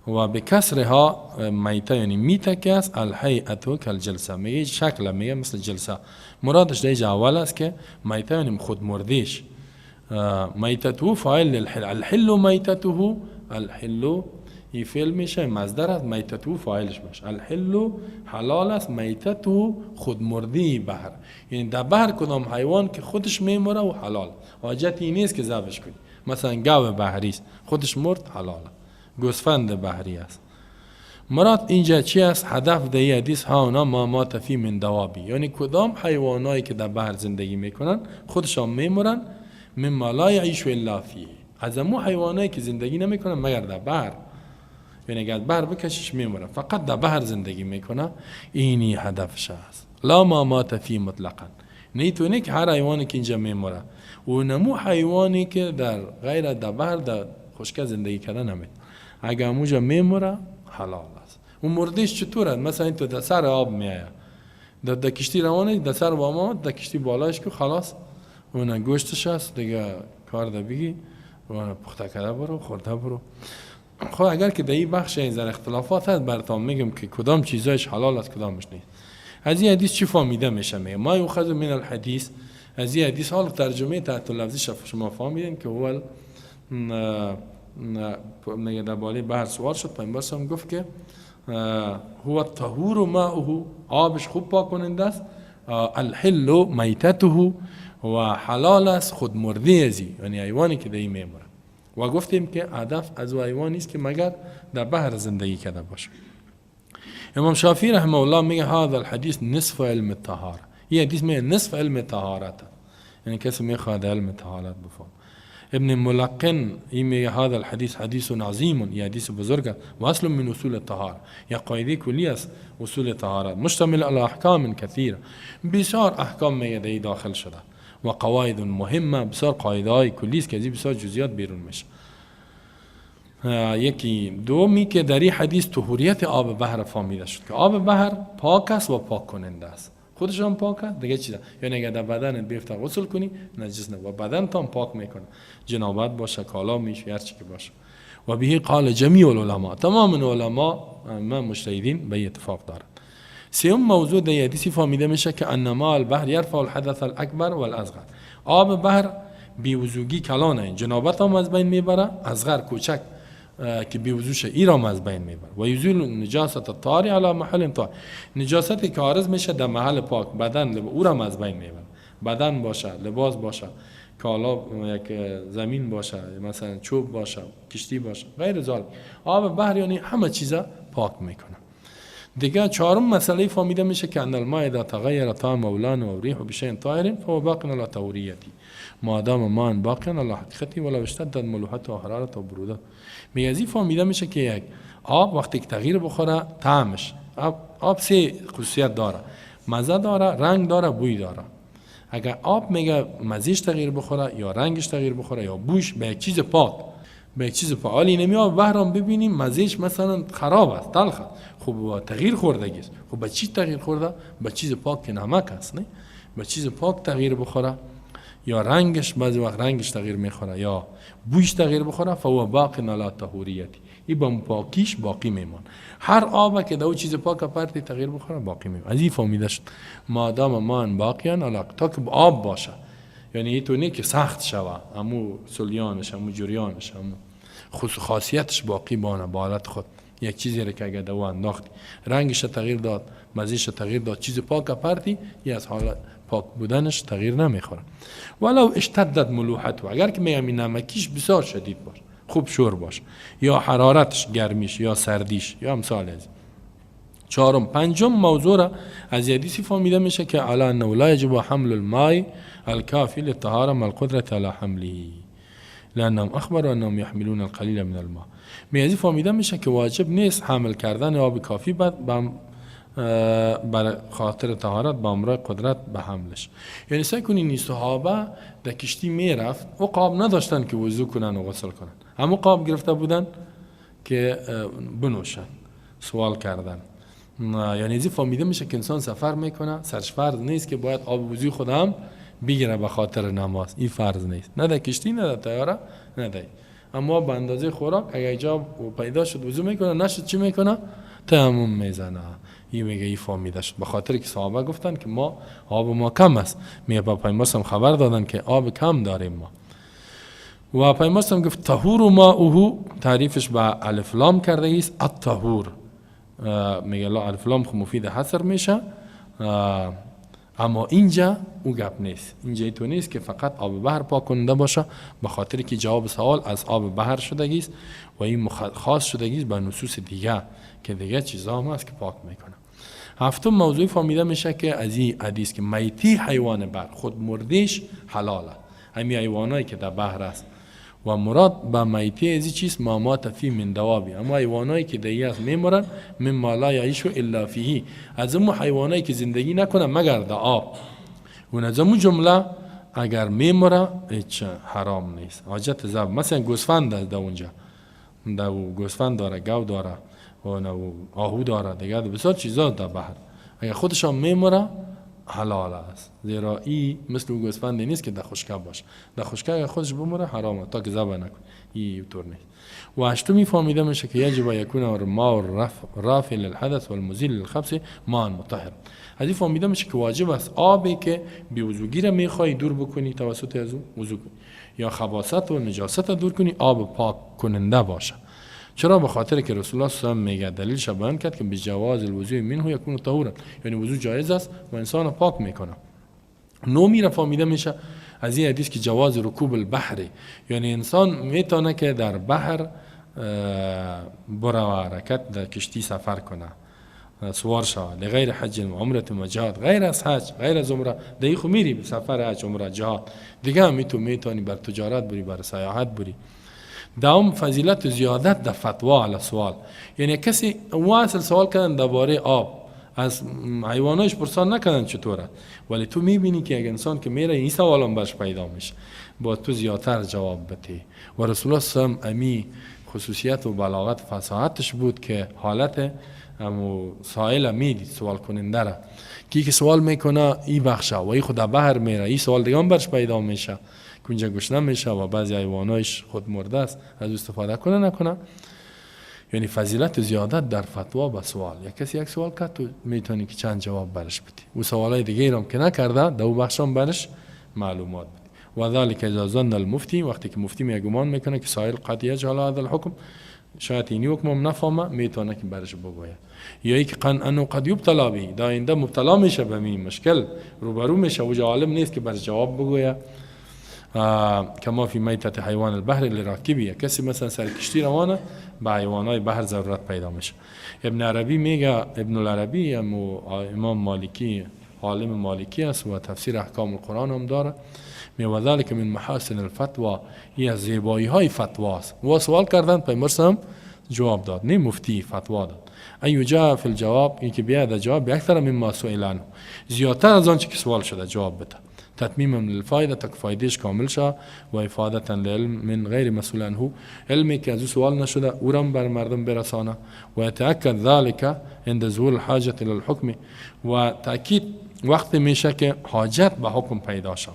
و به کسرها میته یعنی میته که است. الهیئه کالجلسه، میگه شکل میگه مثل جلسه. مرادش در اول است که میته یعنی خود مردیش. میتته فاعل للحل، الحل میتته، الحل این فعل میشه مصدر است، میتته فاعلش میشه. الحل حلال است، میتته خود مردی بحر، یعنی در بحر کدام حیوان که خودش میمره و حلال، حاجتی نیست که ذبحش کنی. مثلا گاو بحری است خودش مرد حلاله، گوسفند بحری است. مراد اینجا چی است؟ هدف در این حدیث ها اونا ما مات فی من دوابی، یعنی کدام حیوانایی که در بحر زندگی میکنن خودشان میمرن. مما لا یعیش الا فیه، از امو حیوانایی که زندگی نمیکنن مگر در بحر، یعنی اگر بحر بکشش میمرن، فقط در بحر زندگی میکنه. اینی هدفش است. لا ما مات فی مطلقا، نیتونه که هر حیوانی که اینجا میمره و نمو حیوانی که در غیر در بحر در خشکه زندگی کرده نمید، اگر موجا میموره حلال است. اون مردیش چطوره؟ مثلا این تو در سر آب میایه، در کشتی روانه، در سر واما در کشتی بالایش که خلاص اون گوشتش است دیگه، کار ده بگی اون پخته کرده برو خورده برو. خب اگر که در این بخش این زر اختلافات هست براتون میگم که کدام چیزایش حلال است کدامش نیست. از این حدیث چی فهمیده میشه؟ میگه ما یؤخذ من الحدیث، از این حدیث حال ترجمه تحت لفظی شما فهمیدین که هو میگه در بالی بحر سوال شد، پیامبر هم گفت که هو الطهور ماءه، آبش خوب پاک کننده است. الحل میتته، و حلال است خود مرده ازی، یعنی حیوانی که در این میمره. و گفتیم که هدف از حیوانی است که مگر در بحر زندگی کرده باشه. امام شافعی رحمه الله میگه هذا الحدیث نصف علم الطهاره، این حدیث میگه نصف علم طهارت، یعنی کسی میخواد علم طهارت بفهم. ابن ملقن این میگه هذا الحديث حدیث عظیم، یه حدیث بزرگ و اصل من اصول الطهاره، یا قاعده کلی است اصول طهارت، مشتمل على احکام کثیره، بسیار احکام میگه داخل شده و قواعد مهمه، بسیار قاعده های کلی است که از بسیار جزئیات بیرون میشه. یکی دومی که در این حدیث طهوریت آب بحر فهمیده شد که آب بحر پاک است و پاک کننده است. خودش هم پاکه دیگه چیزا، یعنی اگر در بدنت بیفته غسل کنی نجس نه و بدن تام پاک میکنه، جنابت باشه، کالا میشه، هر چی که باشه. و به قال جمیع العلماء، تمام علما مجتهدین به اتفاق دارند. سوم موضوع در حدیث فهمیده میشه که انما البحر یرفع الحدث الاکبر والاصغر، آب بحر بی وضوگی کلانه، جنابت هم از بین میبره، اصغر کوچک که بی وضوشه ای را از بین میبره. و یزیل نجاست الطاهر علی محل طاهر، نجاستی که عارض میشه در محل پاک، بدن او را از بین میبره، بدن باشه، لباس باشه، کالا، یک زمین باشه، مثلا چوب باشه، کشتی باشه، غیر ذلک، آب بحر یعنی همه چیزا پاک میکنه. دیگه چهارم مسئله فهمیده میشه که ان الماء اذا تغیر طعم و لون و ریح بشیء طاهر فهو باق علی طهوریته، ما دام ماء باقی علی حقیقته ولو اشتدت ملوحته و حرارته و برودته. میگه از این فهمیده میشه که یک آب وقتی که تغییر بخوره طعمش، آب سه خصوصیت داره، مزه داره، رنگ داره، بوی داره. اگر آب میگه مزهش تغییر بخوره یا رنگش تغییر بخوره یا بوش، به یک چیز پاک، به یک چیز فعالی نمیاد. بحرام ببینیم مزهش مثلا خراب است، تلخ است، خب تغییر خوردگی است. خب به چی تغییر خورده؟ به چیز پاک که نمک است، نه؟ به چیز پاک تغییر بخوره یا رنگش، بعضی وقت رنگش تغییر میخوره یا بویش تغییر بخوره، فهو باق علی طهوریته، این با پاکیش باقی میمون. هر آب که دو چیز پاک پرتی تغییر بخوره باقی میمون. از این فهمیده شد مادام مان باقیان علی، تا که آب باشه، یعنی تو نه که سخت شوه، همو سلیانش، همو جریانش، همو خاصیتش باقی بانه به حالت خود. یک چیزی را که اگر دو انداختی رنگش تغییر داد، مزهش تغییر داد، چیز پاک پرتی، یه از حالت پاک بودنش تغییر نمیخوره. ولو اشتدت ملوحته، اگر که میگم نمکیش بسیار شدید باشه، خوب شور باشه، یا حرارتش، گرمیش یا سردیش یا امثال از. چهارم پنجم موضوع را از حدیثی فهمیده میشه که علی انه لا یجب حمل الماء الکافی للطهاره مع القدرة علی حمله لانهم اخبروا انهم يحملون القلیل من الماء. میگه فهمیده میشه که واجب نیست حمل کردن آب کافی برای خاطر طهارت با امرای قدرت به حملش. یعنی سعی کنین صحابه در کشتی میرفت و قاب نداشتن که وضو کنن و غسل کنن، همو قاب گرفته بودن که بنوشن. سوال کردن، یعنی زی فهمیده میشه که انسان سفر میکنه، سرش فرض نیست که باید آب وضو خودم بگیره به خاطر نماز، این فرض نیست، نه در کشتی نه در طیاره نه در، اما به اندازه خوراک اگر ایجاب پیدا شد وضو میکنه، نشد چی میکنه؟ تیمم میزنه. این میگه این فهمیده شد، به خاطر که صحابه گفتن که ما آب ما کم است، میگه با پیامبر خبر دادن که آب کم داریم ما. و پیامبر گفت طهور ماؤه، تعریفش با الف لام کرده است الطهور، میگه لا الف لام خو مفید حصر میشه، اما اینجا او گپ نیست، اینجا تو نیست که فقط آب بحر پاک کننده باشه، به خاطر که جواب سوال از آب بحر شدگی است و این خاص شدگی است با نصوص دیگه که دیگه چیزا هم هست که پاک میکنه. هفتم موضوع فهمیده میشه که از این حدیث که میتی حیوان بحر خود مردیش حلاله، همین حیوانایی که در بحر است و مراد با میتی از چیز ما مات فی من دوابی، اما حیوانایی که دیگه از میمرن من ما لا یعیش الا فیه، از اون حیوانایی که زندگی نکنن مگر در آب، و از اون جمله اگر میمره هیچ حرام نیست، حاجت ذبح. مثلا گوسفند در اونجا، در گوسفند داره، گاو داره و آهو داره، دیگه بسیار چیزا در بحر، اگر خودش هم میمره حلال است، زیرا این مثل گوسفند نیست که در خشکه باشه، در خشکه اگر خودش بمره حرامه تا که ذبح نکنه، این طور نیست. و هشتمی فهمیده میشه که یجب یکون الماء رافع للحدث والمزیل للخبث ماء مطهر. از این فهمیده میشه که واجب است آبی که بی وضوگی را میخوای دور بکنی توسط از وضو کنی یا خباثت و نجاست دور کنی، آب پاک کننده باشه. چرا؟ به خاطر که رسول الله صلی الله علیه و آله میگه، دلیلش بیان کرد که بجواز الوضوء منه یکون طهورا، یعنی وضو جایز است و انسان پاک میکنه. نومی را فهمیده میشه از این حدیث که جواز رکوب البحر، یعنی انسان میتونه که در بحر بره و حرکت در کشتی سفر کنه سوار شود لغیر حج و عمرت و جهاد، غیر از حج غیر از عمره دیگه خو میری به سفر حج عمره جهاد دیگه هم میتونی بر تجارت بری بر سیاحت بری. دوم فضیلت زیادت در فتوا علی سوال، یعنی کسی واصل سوال کردن درباره آب از حیواناش پرسان نکردن چطوره، ولی تو میبینی که یک انسان که میره این سوال هم برش پیدا میشه با تو زیادتر جواب بده. و رسول الله صلی الله علیه و امی خصوصیت و بلاغت فصاحتش بود که حالت امو سائل میدید سوال کننده را که سوال میکنه ای بخشه و ای خود بحر میره ای سوال دیگه هم برش پیدا میشه که اونجا گشنه میشه و بعضی حیوانایش خود مرده است از استفاده کنه نکنه. یعنی فضیلت زیادت در فتوا با سوال. یک کسی یک سوال کرد تو میتونی که چند جواب برش بدی و سوالای دیگه هم که نکرده دو بخشم برش معلومات بدی. و ذلك اذا ظن المفتي، وقتی که مفتی میگمان میکنه که سائل قد یجهل هذا الحكم، شاید اینی حکم نفهمه میتونه که برش بگوید، یا ای که انه قد یبتلا به، دا آینده مبتلا میشه به این مشکل روبرو میشه و عالم نیست که برش جواب بگوید. کما فی میتت حیوان البحر لراکبی، کسی مثلا سر کشتی روانه به حیوانای بحر ضرورت پیدا میشه. ابن عربی میگه، ابن العربی امام مالکی عالم مالکی است و تفسیر احکام القرآن هم داره، و ذلك من محاسن الفتوا، این از زیبایی های فتوا است. و سوال کردن پیامبر جواب داد، نه مفتی فتوا داد. ایو جاء فی الجواب، این که بیاد جواب بیاکثر مما سئل عنه، زیادتر از آنچه که سوال شده جواب بده. تتمیما للفایده، تک فایدهش کامل شه و افاده للعلم من غیر مسئول عنه، علمی که از سوال نشده اورم بر مردم برسانه. و یتأکد ذلك عند ظهور الحاجه الى الحكم، و تاکید وقت میشه که حاجت به حکم پیدا شه.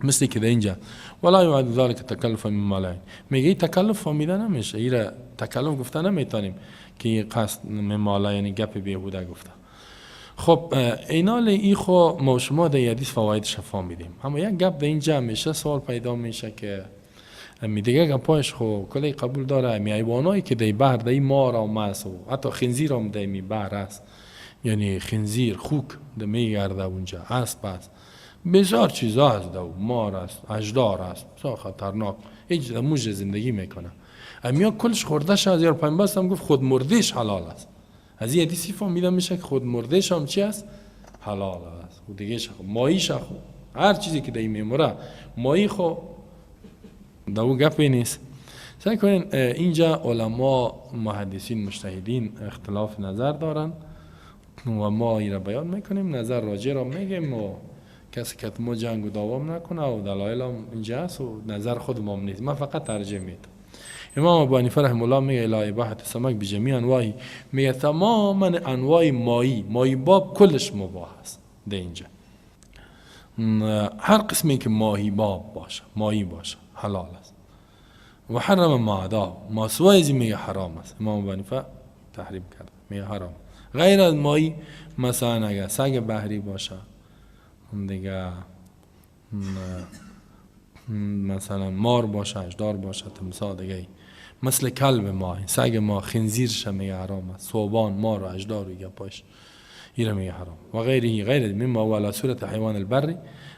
مثل که در اینجا ولا یعد ذلك تکلف مما لا، میگه تکلف فهمیده نمیشه، ایره تکلف گفته نمیتونیم که قصد مما لا یعنی گپ بیهوده گفته. خب اینال ای خو ما شما در حدیث فوایدش فهمیدیم، اما یک گپ در اینجا میشه سوال پیدا میشه که می دیگه گپاش خو کلی قبول داره، می حیوانایی که در بحر در مار و ماس و حتی خنزیر هم در می بحر است، یعنی خنزیر خوک در میگرده اونجا، اسب است، بسیار چیزا هست، دو مار است، اژدار است، بسیار خطرناک، هیچ موج زندگی میکنه. امیا کلش خورده شه از یار پیامبر هم گفت خود مردهش حلال است. از این حدیثی فهمیده میشه که خود مردهش هم چی است؟ حلال است. و دیگه شه ماییش خو هر چیزی که دای میموره مایی خو دو گپی نیست. سعی کنین اینجا علما محدثین مجتهدین اختلاف نظر دارن و ما این را بیان میکنیم، نظر راجع را میگیم و کسی که ما جنگ و دوام نکنه و دلایل هم اینجا است و نظر خود ما نیست، من فقط ترجمه میدم. امام ابو حنیفه رحمه الله میگه الی اباحه سمک بجمیع انواعی، میگه تماما انواع مایی باب کلش مباح است. ده اینجا هر قسمی که ماهی باب باشه، مایی باشه حلال است. و حرم ما عدا، ما سوایزی میگه حرام است. امام ابو حنیفه تحریم کرد، میگه حرام. غیر از مایی مثلا اگه سگ بحری باشه دیگه، مثلا مار باشه، اژدار باشه، تمساح دیگه، مثل کلب ما، سگ ما، خنزیر شه میگه حرام است، ثعبان، مار و اژدار و گپاش ایره میگه حرام. و غیر مما ولا صورت حیوان البری،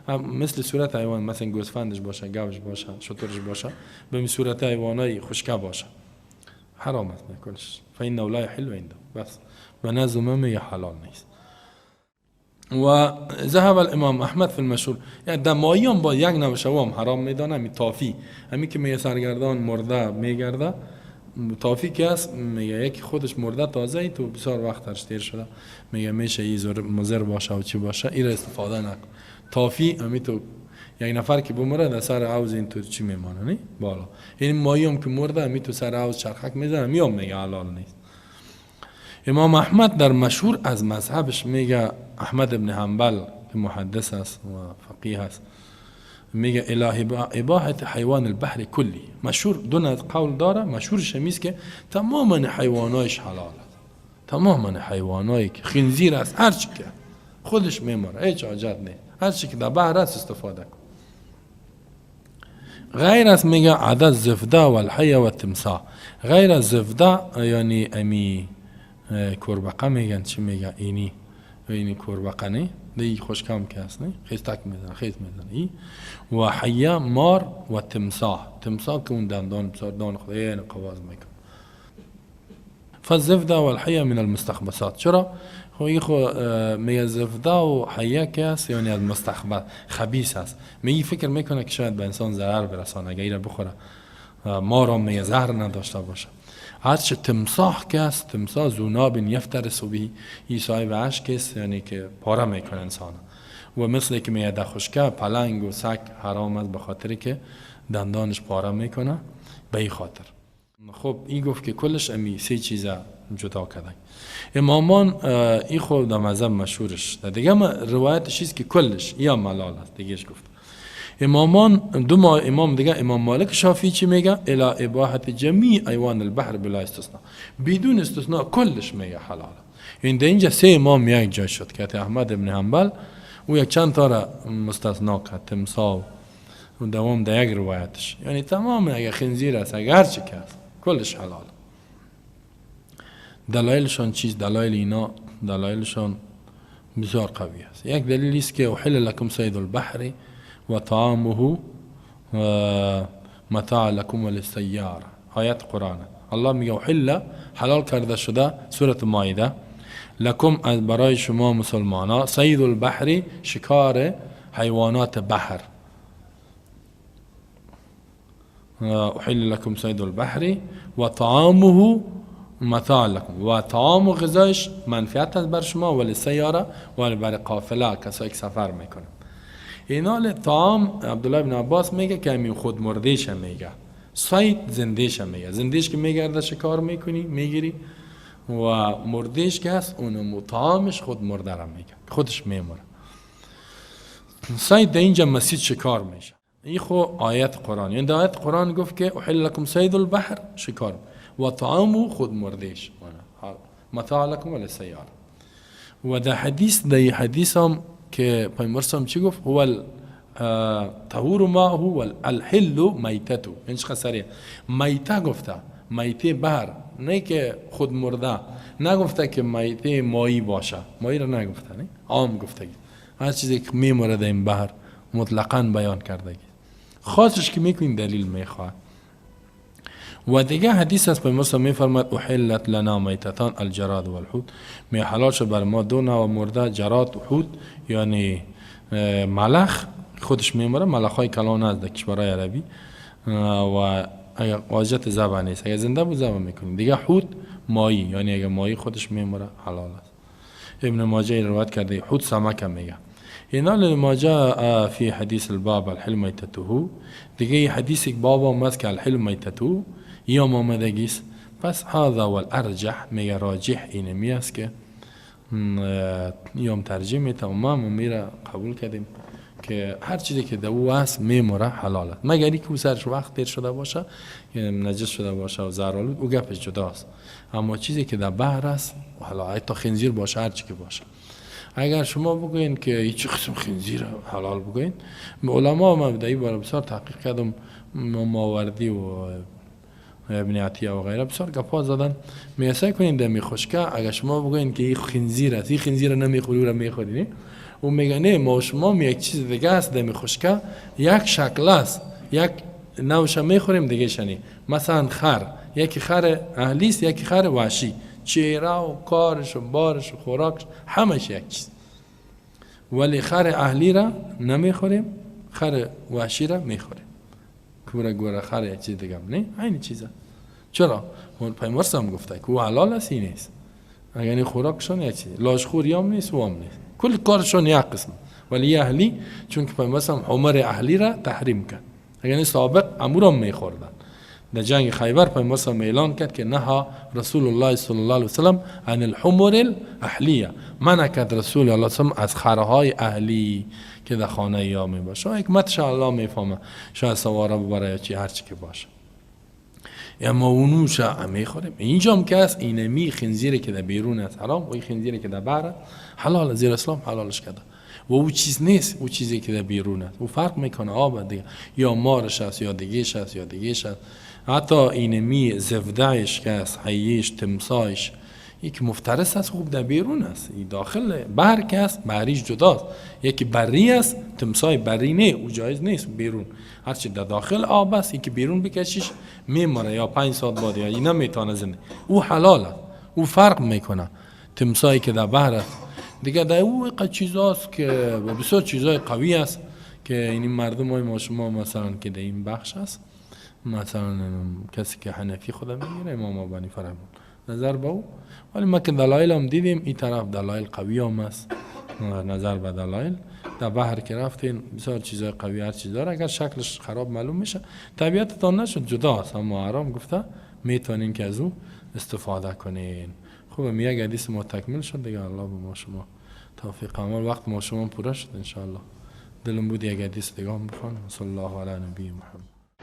مثل صورت حیوان مثلا گوسفندش باشه، گوش باشه، شترش باشه، به صورت حیوانای خشکه باشه حرام است کلش. فإنه لا يحل عنده، بس به نظر میگه حلال نیست. و ذهب الامام احمد فی المشهور، یعنی دماییان با یک نوشه هم حرام میدانه. می تافی همی که میگه سرگردان مرده میگرده، تافی که است میگه یکی خودش مرده تازه ای تو بسیار وقت درش تیر شده، میگه میشه این مضر باشه و چی باشه، این را استفاده نکن. تافی همی تو یک نفر که بمره در سر عوض این تو چی میمانه نی بالا، این مایی هم که مرده همی تو سر عوض چرخک میزنه، میام میگه حلال نیست. امام احمد در مشهور از مذهبش میگه، احمد ابن حنبل که محدث است و فقیه است، میگه اله اباحه حیوان البحر کلی، مشهور دون قول داره، مشهور شمیست که تماما حیوانایش حلال است، تماما حیوانایی که خنزیر است هر چی که خودش میمره هیچ حاجت نیست، هر چی که در بحر است استفاده کن. غیر از میگه عدد زفده و الحیه و تمساح، غیر از زفده یعنی امی کربقه میگن، چی میگه اینی کربقه نه دی خوشکام که هست نه، خیستک میزنه، خیز میزنه. و حیه مار و تمساح که اون دندان بسیار دان خدا این قواز میکن. فالزفده و الحیه من المستخبصات. چرا؟ میگه زفده و حیه که است یعنی از مستخبص خبیث است. میگه فکر میکنه که شاید به انسان ضرر برسانه اگر ایره بخوره، ما را میگه زهر نداشته باشه. هرچه تمساح که است، تمساح زوناب یفترس به، این صاحب اشک است یعنی که پاره میکنه انسان. و مثل که میگه دخشکه پلنگ و سگ حرام است به خاطر که دندانش پاره میکنه به این خاطر. خب این گفت که کلش امی سه چیزا جدا کرده. امامان این خود در مذهب مشهورش ده دیگه روایتش است که کلش یا ملال است دیگهش گفت. امامان دو امام دیگه، امام مالک شافعی چی میگه؟ الی اباحت جمیع ایوان البحر بلا استثناء، بدون استثناء کلش میگه حلال. این در اینجا سه امام یک جای شد که احمد ابن حنبل او یک چند تا را مستثنا کرد، تمساح و دوام در یک روایتش، یعنی تمام اگه خنزیر است اگه هر چی که است کلش حلال. دلایلشان چیز؟ دلایل اینا دلایلشان بسیار قوی است. یک دلیل است که احل لکم صید البحر و طعامه متاع لکم وللسیاره، آیت قرآن. الله میگه احل حلال کرده شده، سورة مائده، لکم از برای شما مسلمانا، صید البحر شکار حیوانات بحر، احل لکم صید البحر و طعامه متاع لکم، و طعام و غذایش منفعت است بر شما، وللسیاره و بر قافله کسایی که سفر میکنه. اینال طعام عبدالله بن عباس میگه که همین خود مردهش میگه، صید زندهش میگه، زندهش که میگرده شکار میکنی میگیری، و مردهش که هست اون طعامش خود مرده را میگه، خودش میموره. صید در اینجا مسید شکار میشه. این خو آیت قرآن، یعنی آیت قرآن گفت که احل لکم صید البحر شکار و طعامو خود مردهش متاع لکم وللسیاره. و در حدیث هم که پیامبر صلی چی گفت؟ هو طهور ما هو الحل میتتو، این چه خسریه میته گفته، میته بحر، نه که خود مرده، نگفته که میته مایی باشه، مایی را نگفته، نه عام گفته، هر چیزی که میمرده این بحر مطلقاً بیان کرده، خاصش که میکنین دلیل میخواه. و دیگه حدیث است پیامبر صلی میفرماد احلت لنا میتتان الجراد و الحوت، می حلال شد بر ما دو نوع مرده، جراد و حوت، یعنی ملخ خودش میمره، ملخای کلان است در کشورهای عربی و اگر واجد ذبح نیست، اگر زنده بود ذبح میکنیم. دیگه حوت مایی، یعنی اگر مایی خودش میمره حلال است. ابن ماجه روایت کرده حوت سمک میگه. اینا لما جاء فی حدیث الباب الحل میتته، دیگه حدیث یک باب آمد که الحل میتته یوم آمدگیست. پس هذا والارجح، میگه راجح اینمی است که یوم ترجمه تمام میره قبول کردیم که هر چیزی که دو است میموره حلاله، مگر اینکه سرش وقت دیر شده باشه، نجس شده باشه و زهرآلود، او گپش جداست. اما چیزی که در بحر است حالا حتی خنزیر باشه، هر چی که باشه، اگر شما بگوین که هیچ قسم خنزیر حلال بگوین، علما مبدئی بار بسیار تحقیق کردم، ماوردی و ابن عطیه و غیره بسیار گپا زدن، میسای کنین در میخوشکه اگر شما بگوین که این خنزیر است، این خنزیر نمیخوری و میخوری، او میگه نه، ما شما یک چیز دیگه است در میخوشکه، یک شکل است، یک نوش میخوریم دیگه شنی، مثلا خر، یکی خر اهلی است، یکی خر وحشی، چهره و کارش و بارش و خوراکش همش یک چیز. ولی خر اهلی را نمیخوریم، خر وحشی را میخوریم. گوره خر یک چیز دیگه نه، این چیزه. چرا؟ پیامبر هم گفته که او حلال است، این نیست. اگر این خوراکشون یک چیز، لاشخوری هم نیست و هم نیست، کل کارشون یک قسم. ولی اهلی، چون که پیامبر هم حمر اهلی را تحریم کرد، اگر سابق امور هم میخوردن. در جنگ خیبر پیامبر صلی اعلان کرد که نهى رسول الله صلی الله علیه وسلم عن الحمر الاهلیه، منع کرد رسول الله صلی الله علیه و از خرهای اهلی که در خانه یا می باشه. حکمتش الله میفهمه، شاید سواره ببره یا چی، هر چی که باشه. اما اونوش میخوریم. اینجا هم که است، اینمی خنزیری که در بیرون است حرام، و این خنزیری که در بحر حلال، زیر اسلام حلالش کرده. و او چیز نیست، او چیزی که در بیرون است، او فرق میکنه آب دیگه، یا مارش است یا دیگهش است یا دیگهش است. حتی اینمی زفدهش که است، حیش، تمسایش، یک مفترس است، خوب در بیرون است. این داخل بحر که است، بحریش جداست. یکی بری است، تمسای بری نه، او جایز نیست بیرون. هرچی در داخل آب است، یکی بیرون بکشیش میمره، یا 5 ساعت بعد یا نمیتونه زنده، او حلال است. او فرق میکنه. تمسایی که در بحر است دیگه در او اینقدر چیزاست که بسیار چیزای قوی است که این مردم های ما شما مثلا که در این بخش است، مثلا کسی که حنفی خدا میگیره امام ابو حنیفه رحمه نظر به او، ولی ما که دلایل هم دیدیم این طرف دلایل قوی هم است. نظر به دلایل در بحر که رفتین بسیار چیزای قوی هر چیز داره، اگر شکلش خراب معلوم میشه طبیعتتان نشد جداست، اما حرام گفته میتونین که از او استفاده کنین. خوبه می یک حدیث ما تکمیل شد دیگه. الله به ما شما توفیق عمل. وقت ما شما پوره شد ان شاء الله. دلم بود یک حدیث دیگه هم بخوانم. صلی الله علی نبی محمد.